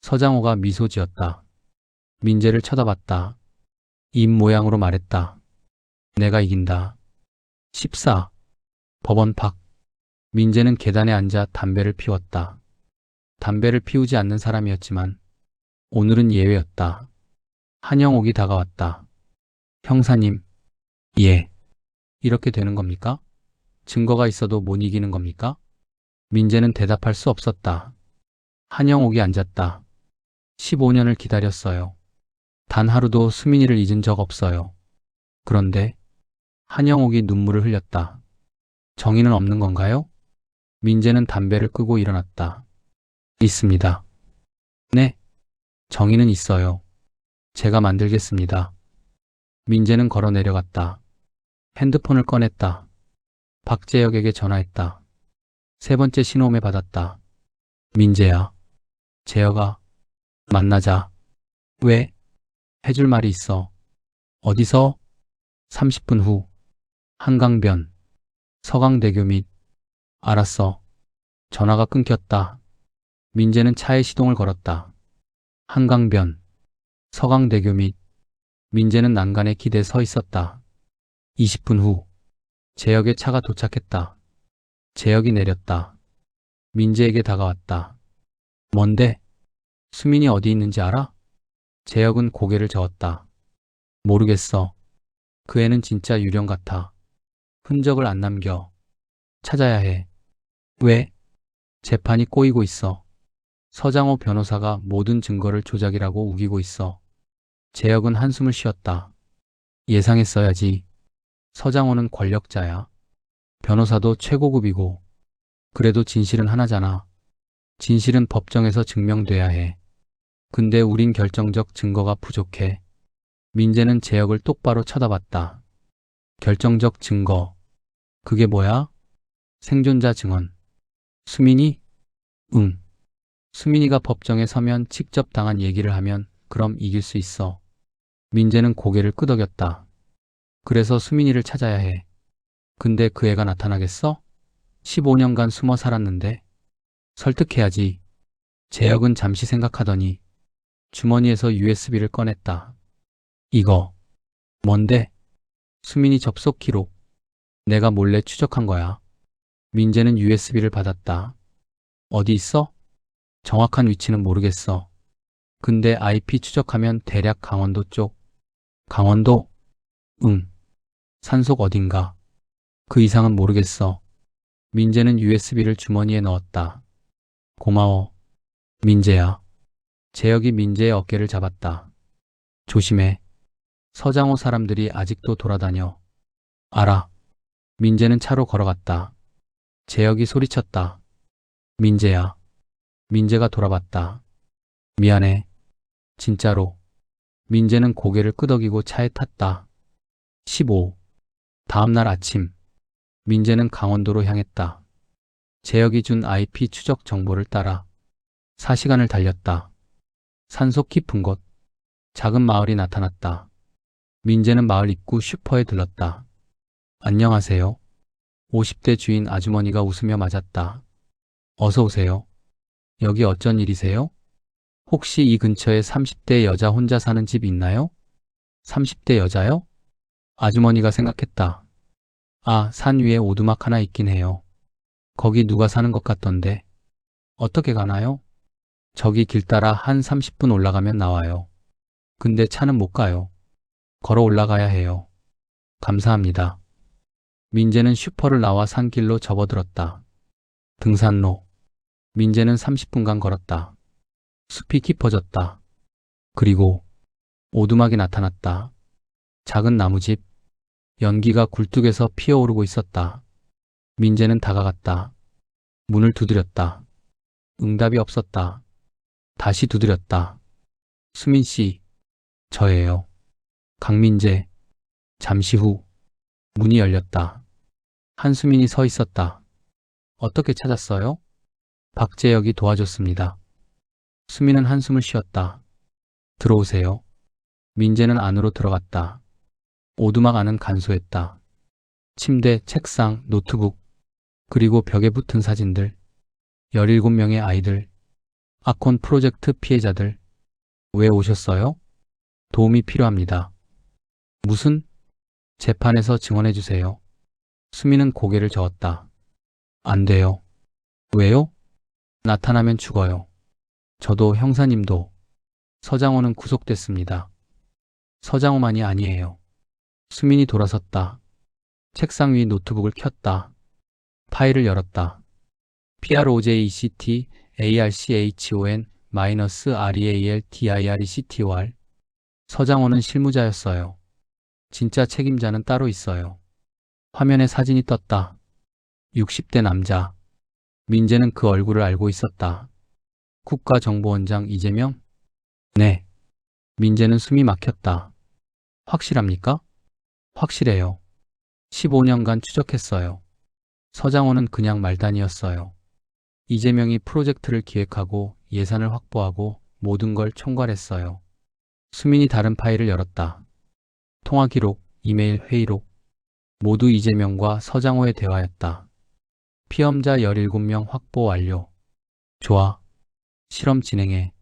서장호가 미소 지었다. 민재를 쳐다봤다. 입 모양으로 말했다. 내가 이긴다. 14. 법원 밖. 민재는 계단에 앉아 담배를 피웠다. 담배를 피우지 않는 사람이었지만 오늘은 예외였다. 한영옥이 다가왔다. 형사님. 예. 이렇게 되는 겁니까? 증거가 있어도 못 이기는 겁니까? 민재는 대답할 수 없었다. 한영옥이 앉았다. 15년을 기다렸어요. 단 하루도 수민이를 잊은 적 없어요. 그런데 한영옥이 눈물을 흘렸다. 정의는 없는 건가요? 민재는 담배를 끄고 일어났다. 있습니다. 네, 정의는 있어요. 제가 만들겠습니다. 민재는 걸어 내려갔다. 핸드폰을 꺼냈다. 박재혁에게 전화했다. 세 번째 신호음에 받았다. 민재야. 재혁아. 만나자. 왜? 해줄 말이 있어. 어디서? 30분 후. 한강변. 서강대교 밑. 알았어. 전화가 끊겼다. 민재는 차에 시동을 걸었다. 한강변. 서강대교 밑. 민재는 난간에 기대 서 있었다. 20분 후. 재혁의 차가 도착했다. 재혁이 내렸다. 민재에게 다가왔다. 뭔데? 수민이 어디 있는지 알아? 재혁은 고개를 저었다. 모르겠어. 그 애는 진짜 유령 같아. 흔적을 안 남겨. 찾아야 해. 왜? 재판이 꼬이고 있어. 서장호 변호사가 모든 증거를 조작이라고 우기고 있어. 재혁은 한숨을 쉬었다. 예상했어야지. 서장호는 권력자야. 변호사도 최고급이고. 그래도 진실은 하나잖아. 진실은 법정에서 증명돼야 해. 근데 우린 결정적 증거가 부족해. 민재는 재혁을 똑바로 쳐다봤다. 결정적 증거. 그게 뭐야? 생존자 증언. 수민이? 응. 수민이가 법정에 서면 직접 당한 얘기를 하면 그럼 이길 수 있어. 민재는 고개를 끄덕였다. 그래서 수민이를 찾아야 해. 근데 그 애가 나타나겠어? 15년간 숨어 살았는데. 설득해야지. 재혁은 잠시 생각하더니 주머니에서 USB를 꺼냈다. 이거. 뭔데? 수민이 접속 기록. 내가 몰래 추적한 거야. 민재는 USB를 받았다. 어디 있어? 정확한 위치는 모르겠어. 근데 IP 추적하면 대략 강원도 쪽. 강원도? 응. 산속 어딘가. 그 이상은 모르겠어. 민재는 USB를 주머니에 넣었다. 고마워. 민재야. 재혁이 민재의 어깨를 잡았다. 조심해. 서장호 사람들이 아직도 돌아다녀. 알아. 민재는 차로 걸어갔다. 재혁이 소리쳤다. 민재야. 민재가 돌아봤다. 미안해. 진짜로. 민재는 고개를 끄덕이고 차에 탔다. 15. 다음날 아침. 민재는 강원도로 향했다. 재혁이 준 IP 추적 정보를 따라 4시간을 달렸다. 산속 깊은 곳. 작은 마을이 나타났다. 민재는 마을 입구 슈퍼에 들렀다. 안녕하세요. 50대 주인 아주머니가 웃으며 맞았다. 어서 오세요. 여기 어쩐 일이세요? 혹시 이 근처에 30대 여자 혼자 사는 집 있나요? 30대 여자요? 아주머니가 생각했다. 아, 산 위에 오두막 하나 있긴 해요. 거기 누가 사는 것 같던데. 어떻게 가나요? 저기 길 따라 한 30분 올라가면 나와요. 근데 차는 못 가요. 걸어 올라가야 해요. 감사합니다. 민재는 슈퍼를 나와 산길로 접어들었다. 등산로. 민재는 30분간 걸었다. 숲이 깊어졌다. 그리고 오두막이 나타났다. 작은 나무집. 연기가 굴뚝에서 피어오르고 있었다. 민재는 다가갔다. 문을 두드렸다. 응답이 없었다. 다시 두드렸다. 수민 씨, 저예요. 강민재. 잠시 후 문이 열렸다. 한수민이 서 있었다. 어떻게 찾았어요? 박재혁이 도와줬습니다. 수민은 한숨을 쉬었다. 들어오세요. 민재는 안으로 들어갔다. 오두막 안은 간소했다. 침대, 책상, 노트북, 그리고 벽에 붙은 사진들. 17명의 아이들. 아콘 프로젝트 피해자들. 왜 오셨어요? 도움이 필요합니다. 무슨? 재판에서 증언해주세요. 수민은 고개를 저었다. 안 돼요. 왜요? 나타나면 죽어요. 저도 형사님도. 서장호는 구속됐습니다. 서장호만이 아니에요. 수민이 돌아섰다. 책상 위 노트북을 켰다. 파일을 열었다. PROJECT ARCHON-REALTIRECTOR. 서장호는 실무자였어요. 진짜 책임자는 따로 있어요. 화면에 사진이 떴다. 60대 남자. 민재는 그 얼굴을 알고 있었다. 국가정보원장 이재명? 네. 민재는 숨이 막혔다. 확실합니까? 확실해요. 15년간 추적했어요. 서장호는 그냥 말단이었어요. 이재명이 프로젝트를 기획하고 예산을 확보하고 모든 걸 총괄했어요. 수민이 다른 파일을 열었다. 통화 기록, 이메일 회의록. 모두 이재명과 서장호의 대화였다. 피험자 17명 확보 완료. 좋아. 실험 진행해.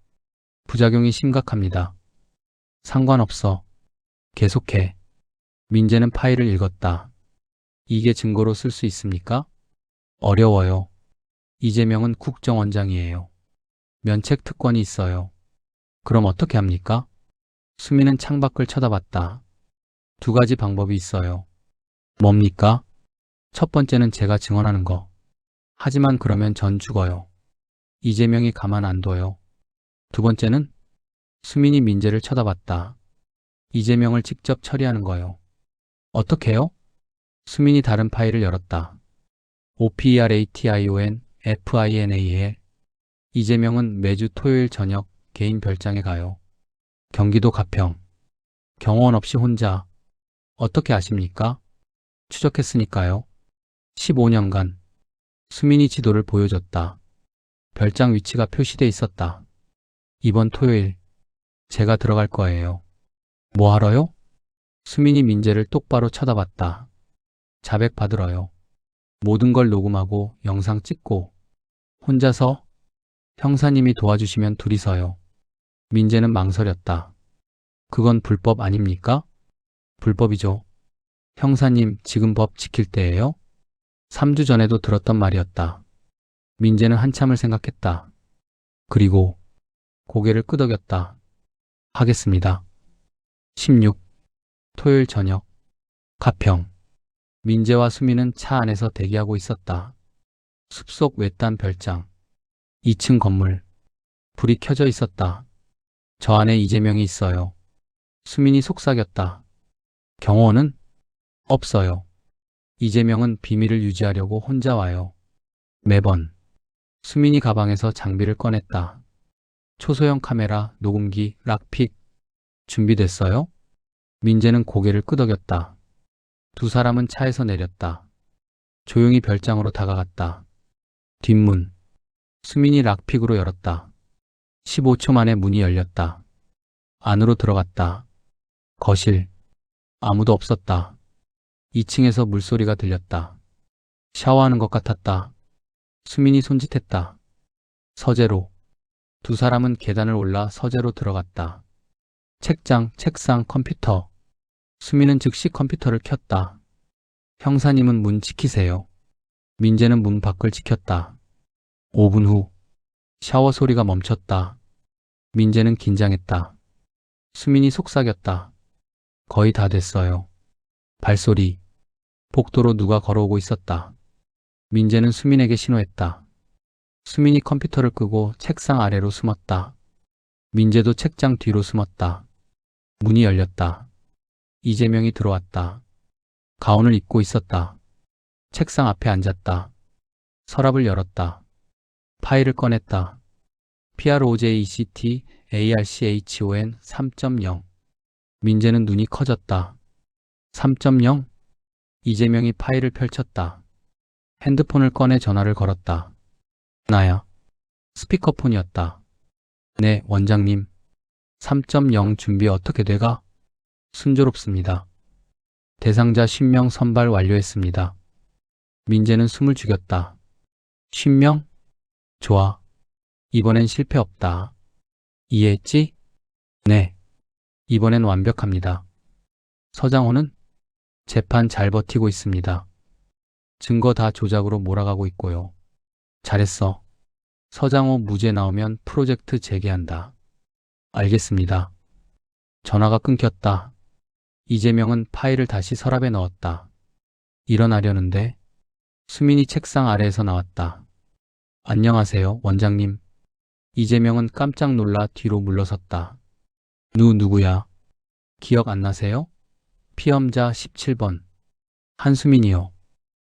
부작용이 심각합니다. 상관없어. 계속해. 민재는 파일을 읽었다. 이게 증거로 쓸 수 있습니까? 어려워요. 이재명은 국정원장이에요. 면책 특권이 있어요. 그럼 어떻게 합니까? 수민은 창밖을 쳐다봤다. 두 가지 방법이 있어요. 뭡니까? 첫 번째는 제가 증언하는 거. 하지만 그러면 전 죽어요. 이재명이 가만 안 둬요. 두 번째는 수민이 민재를 쳐다봤다. 이재명을 직접 처리하는 거요. 어떻게요? 수민이 다른 파일을 열었다. OPERATION FINAL. 이재명은 매주 토요일 저녁 개인 별장에 가요. 경기도 가평. 경호원 없이 혼자. 어떻게 아십니까? 추적했으니까요. 15년간. 수민이 지도를 보여줬다. 별장 위치가 표시돼 있었다. 이번 토요일 제가 들어갈 거예요. 뭐 하러요? 수민이 민재를 똑바로 쳐다봤다. 자백 받으러요. 모든 걸 녹음하고 영상 찍고 혼자서 형사님이 도와주시면 둘이서요. 민재는 망설였다. 그건 불법 아닙니까? 불법이죠. 형사님, 지금 법 지킬 때예요? 3주 전에도 들었던 말이었다. 민재는 한참을 생각했다. 그리고 고개를 끄덕였다. 하겠습니다. 16. 토요일 저녁. 가평. 민재와 수민은 차 안에서 대기하고 있었다. 숲속 외딴 별장. 2층 건물. 불이 켜져 있었다. 저 안에 이재명이 있어요. 수민이 속삭였다. 경호원은? 없어요. 이재명은 비밀을 유지하려고 혼자 와요. 매번. 수민이 가방에서 장비를 꺼냈다. 초소형 카메라, 녹음기, 락픽. 준비됐어요? 민재는 고개를 끄덕였다. 두 사람은 차에서 내렸다. 조용히 별장으로 다가갔다. 뒷문. 수민이 락픽으로 열었다. 15초 만에 문이 열렸다. 안으로 들어갔다. 거실. 아무도 없었다. 2층에서 물소리가 들렸다. 샤워하는 것 같았다. 수민이 손짓했다. 서재로. 두 사람은 계단을 올라 서재로 들어갔다. 책장, 책상, 컴퓨터. 수민은 즉시 컴퓨터를 켰다. 형사님은 문 지키세요. 민재는 문 밖을 지켰다. 5분 후. 샤워 소리가 멈췄다. 민재는 긴장했다. 수민이 속삭였다. 거의 다 됐어요. 발소리. 복도로 누가 걸어오고 있었다. 민재는 수민에게 신호했다. 수민이 컴퓨터를 끄고 책상 아래로 숨었다. 민재도 책장 뒤로 숨었다. 문이 열렸다. 이재명이 들어왔다. 가운을 입고 있었다. 책상 앞에 앉았다. 서랍을 열었다. 파일을 꺼냈다. PROJECT ARCHON 3.0. 민재는 눈이 커졌다. 3.0? 이재명이 파일을 펼쳤다. 핸드폰을 꺼내 전화를 걸었다. 나야. 스피커폰이었다. 네, 원장님. 3.0 준비 어떻게 돼가? 순조롭습니다. 대상자 10명 선발 완료했습니다. 민재는 숨을 죽였다. 10명? 좋아. 이번엔 실패 없다. 이해했지? 네. 이번엔 완벽합니다. 서장호는? 재판 잘 버티고 있습니다. 증거 다 조작으로 몰아가고 있고요. 잘했어. 서장호 무죄 나오면 프로젝트 재개한다. 알겠습니다. 전화가 끊겼다. 이재명은 파일을 다시 서랍에 넣었다. 일어나려는데 수민이 책상 아래에서 나왔다. 안녕하세요, 원장님. 이재명은 깜짝 놀라 뒤로 물러섰다. 누구야? 기억 안 나세요? 피험자 17번. 한수민이요.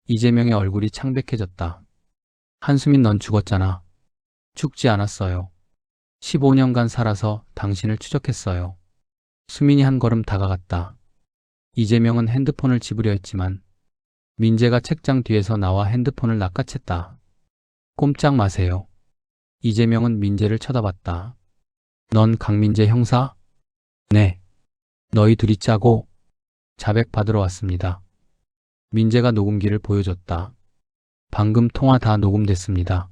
이재명의 얼굴이 창백해졌다. 한수민, 넌 죽었잖아. 죽지 않았어요. 15년간 살아서 당신을 추적했어요. 수민이 한 걸음 다가갔다. 이재명은 핸드폰을 집으려 했지만 민재가 책장 뒤에서 나와 핸드폰을 낚아챘다. 꼼짝 마세요. 이재명은 민재를 쳐다봤다. 넌 강민재 형사? 네. 너희 둘이 짜고 자백 받으러 왔습니다. 민재가 녹음기를 보여줬다. 방금 통화 다 녹음됐습니다.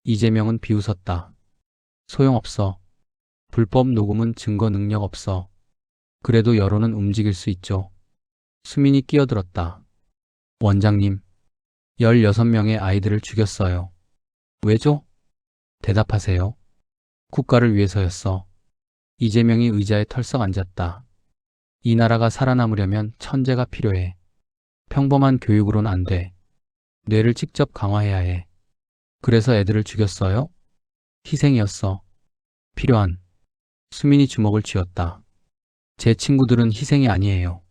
이재명은 비웃었다. 소용없어. 불법 녹음은 증거 능력 없어. 그래도 여론은 움직일 수 있죠. 수민이 끼어들었다. 원장님, 16명의 아이들을 죽였어요. 왜죠? 대답하세요. 국가를 위해서였어. 이재명이 의자에 털썩 앉았다. 이 나라가 살아남으려면 천재가 필요해. 평범한 교육으론 안 돼. 뇌를 직접 강화해야 해. 그래서 애들을 죽였어요? 희생이었어. 필요한. 수민이 주먹을 쥐었다. 제 친구들은 희생이 아니에요.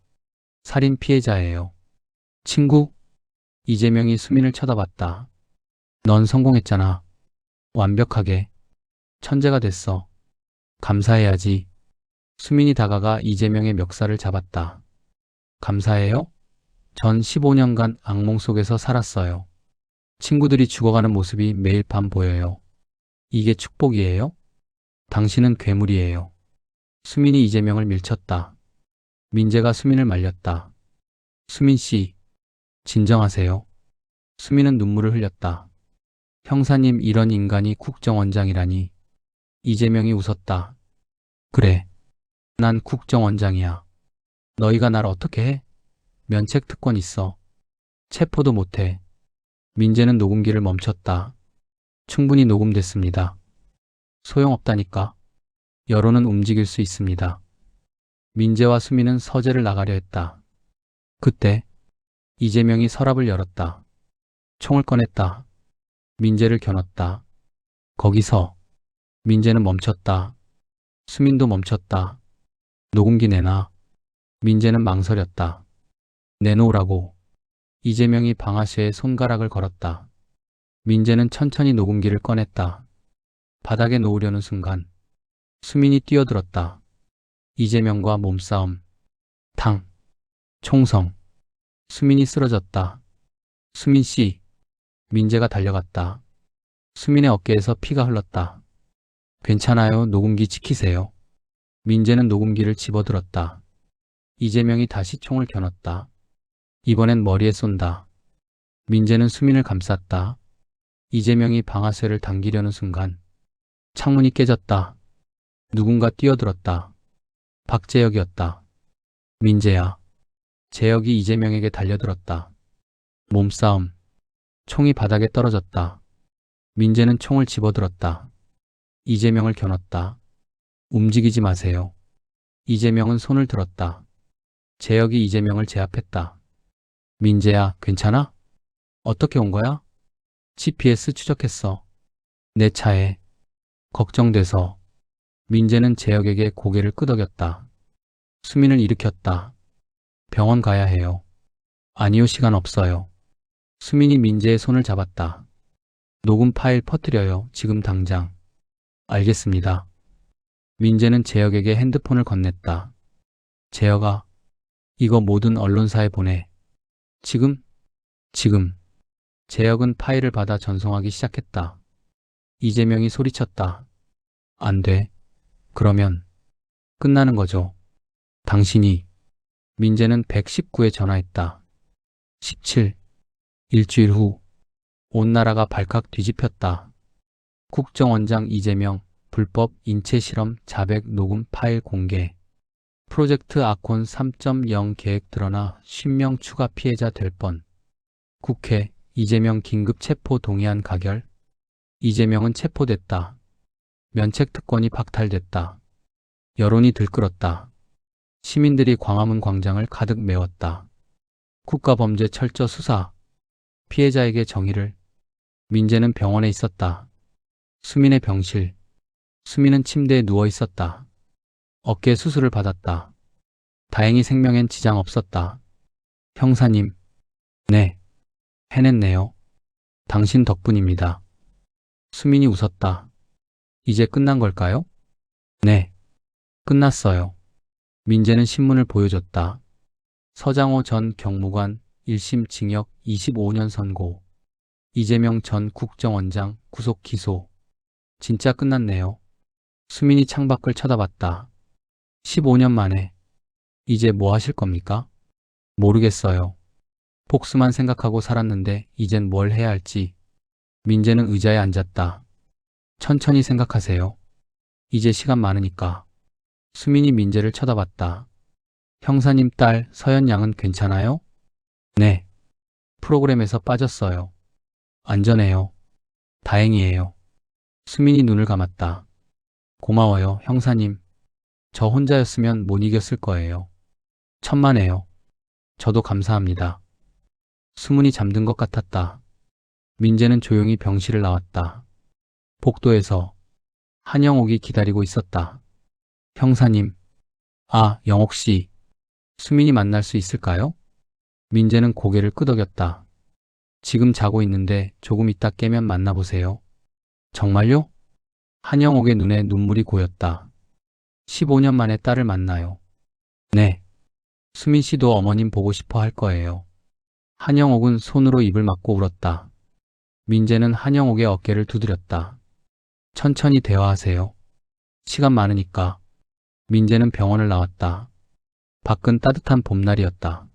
살인 피해자예요. 친구? 이재명이 수민을 쳐다봤다. 넌 성공했잖아. 완벽하게. 천재가 됐어. 감사해야지. 수민이 다가가 이재명의 멱살을 잡았다. 감사해요? 전 15년간 악몽 속에서 살았어요. 친구들이 죽어가는 모습이 매일 밤 보여요. 이게 축복이에요? 당신은 괴물이에요. 수민이 이재명을 밀쳤다. 민재가 수민을 말렸다. 수민 씨, 진정하세요. 수민은 눈물을 흘렸다. 형사님, 이런 인간이 국정원장이라니. 이재명이 웃었다. 그래. 난 국정원장이야. 너희가 날 어떻게 해? 면책 특권 있어. 체포도 못해. 민재는 녹음기를 멈췄다. 충분히 녹음됐습니다. 소용없다니까. 여론은 움직일 수 있습니다. 민재와 수민은 서재를 나가려 했다. 그때 이재명이 서랍을 열었다. 총을 꺼냈다. 민재를 겨눴다. 거기서. 민재는 멈췄다. 수민도 멈췄다. 녹음기 내놔. 민재는 망설였다. 내놓으라고. 이재명이 방아쇠에 손가락을 걸었다. 민재는 천천히 녹음기를 꺼냈다. 바닥에 놓으려는 순간 수민이 뛰어들었다. 이재명과 몸싸움. 탕. 총성. 수민이 쓰러졌다. 수민 씨. 민재가 달려갔다. 수민의 어깨에서 피가 흘렀다. 괜찮아요. 녹음기 지키세요. 민재는 녹음기를 집어들었다. 이재명이 다시 총을 겨눴다. 이번엔 머리에 쏜다. 민재는 수민을 감쌌다. 이재명이 방아쇠를 당기려는 순간 창문이 깨졌다. 누군가 뛰어들었다. 박재혁이었다. 민재야. 재혁이 이재명에게 달려들었다. 몸싸움. 총이 바닥에 떨어졌다. 민재는 총을 집어들었다. 이재명을 겨눴다. 움직이지 마세요. 이재명은 손을 들었다. 재혁이 이재명을 제압했다. 민재야, 괜찮아? 어떻게 온 거야? GPS 추적했어. 내 차에. 걱정돼서. 민재는 재혁에게 고개를 끄덕였다. 수민을 일으켰다. 병원 가야 해요. 아니요, 시간 없어요. 수민이 민재의 손을 잡았다. 녹음 파일 퍼뜨려요. 지금 당장. 알겠습니다. 민재는 재혁에게 핸드폰을 건넸다. 재혁아, 이거 모든 언론사에 보내. 지금? 지금. 재혁은 파일을 받아 전송하기 시작했다. 이재명이 소리쳤다. 안 돼. 그러면 끝나는 거죠. 당신이. 민재는 119에 전화했다. 17. 일주일 후. 온 나라가 발칵 뒤집혔다. 국정원장 이재명 불법 인체 실험 자백 녹음 파일 공개. 프로젝트 아콘 3.0 계획 드러나 10명 추가 피해자 될 뻔. 국회 이재명 긴급 체포 동의안 가결. 이재명은 체포됐다. 면책 특권이 박탈됐다. 여론이 들끓었다. 시민들이 광화문 광장을 가득 메웠다. 국가범죄 철저 수사. 피해자에게 정의를. 민재는 병원에 있었다. 수민의 병실. 수민은 침대에 누워 있었다. 어깨 수술을 받았다. 다행히 생명엔 지장 없었다. 형사님. 네. 해냈네요. 당신 덕분입니다. 수민이 웃었다. 이제 끝난 걸까요? 네. 끝났어요. 민재는 신문을 보여줬다. 서장호 전 경무관 1심 징역 25년 선고. 이재명 전 국정원장 구속 기소. 진짜 끝났네요. 수민이 창밖을 쳐다봤다. 15년 만에. 이제 뭐 하실 겁니까? 모르겠어요. 복수만 생각하고 살았는데 이젠 뭘 해야 할지. 민재는 의자에 앉았다. 천천히 생각하세요. 이제 시간 많으니까. 수민이 민재를 쳐다봤다. 형사님 딸 서연 양은 괜찮아요? 네. 프로그램에서 빠졌어요. 안전해요. 다행이에요. 수민이 눈을 감았다. 고마워요, 형사님. 저 혼자였으면 못 이겼을 거예요. 천만에요. 저도 감사합니다. 수문이 잠든 것 같았다. 민재는 조용히 병실을 나왔다. 복도에서 한영옥이 기다리고 있었다. 형사님. 아, 영옥 씨. 수민이 만날 수 있을까요? 민재는 고개를 끄덕였다. 지금 자고 있는데 조금 있다 깨면 만나보세요. 정말요? 한영옥의 눈에 눈물이 고였다. 15년 만에 딸을 만나요. 네. 수민 씨도 어머님 보고 싶어 할 거예요. 한영옥은 손으로 입을 막고 울었다. 민재는 한영옥의 어깨를 두드렸다. 천천히 대화하세요. 시간 많으니까. 민재는 병원을 나왔다. 밖은 따뜻한 봄날이었다.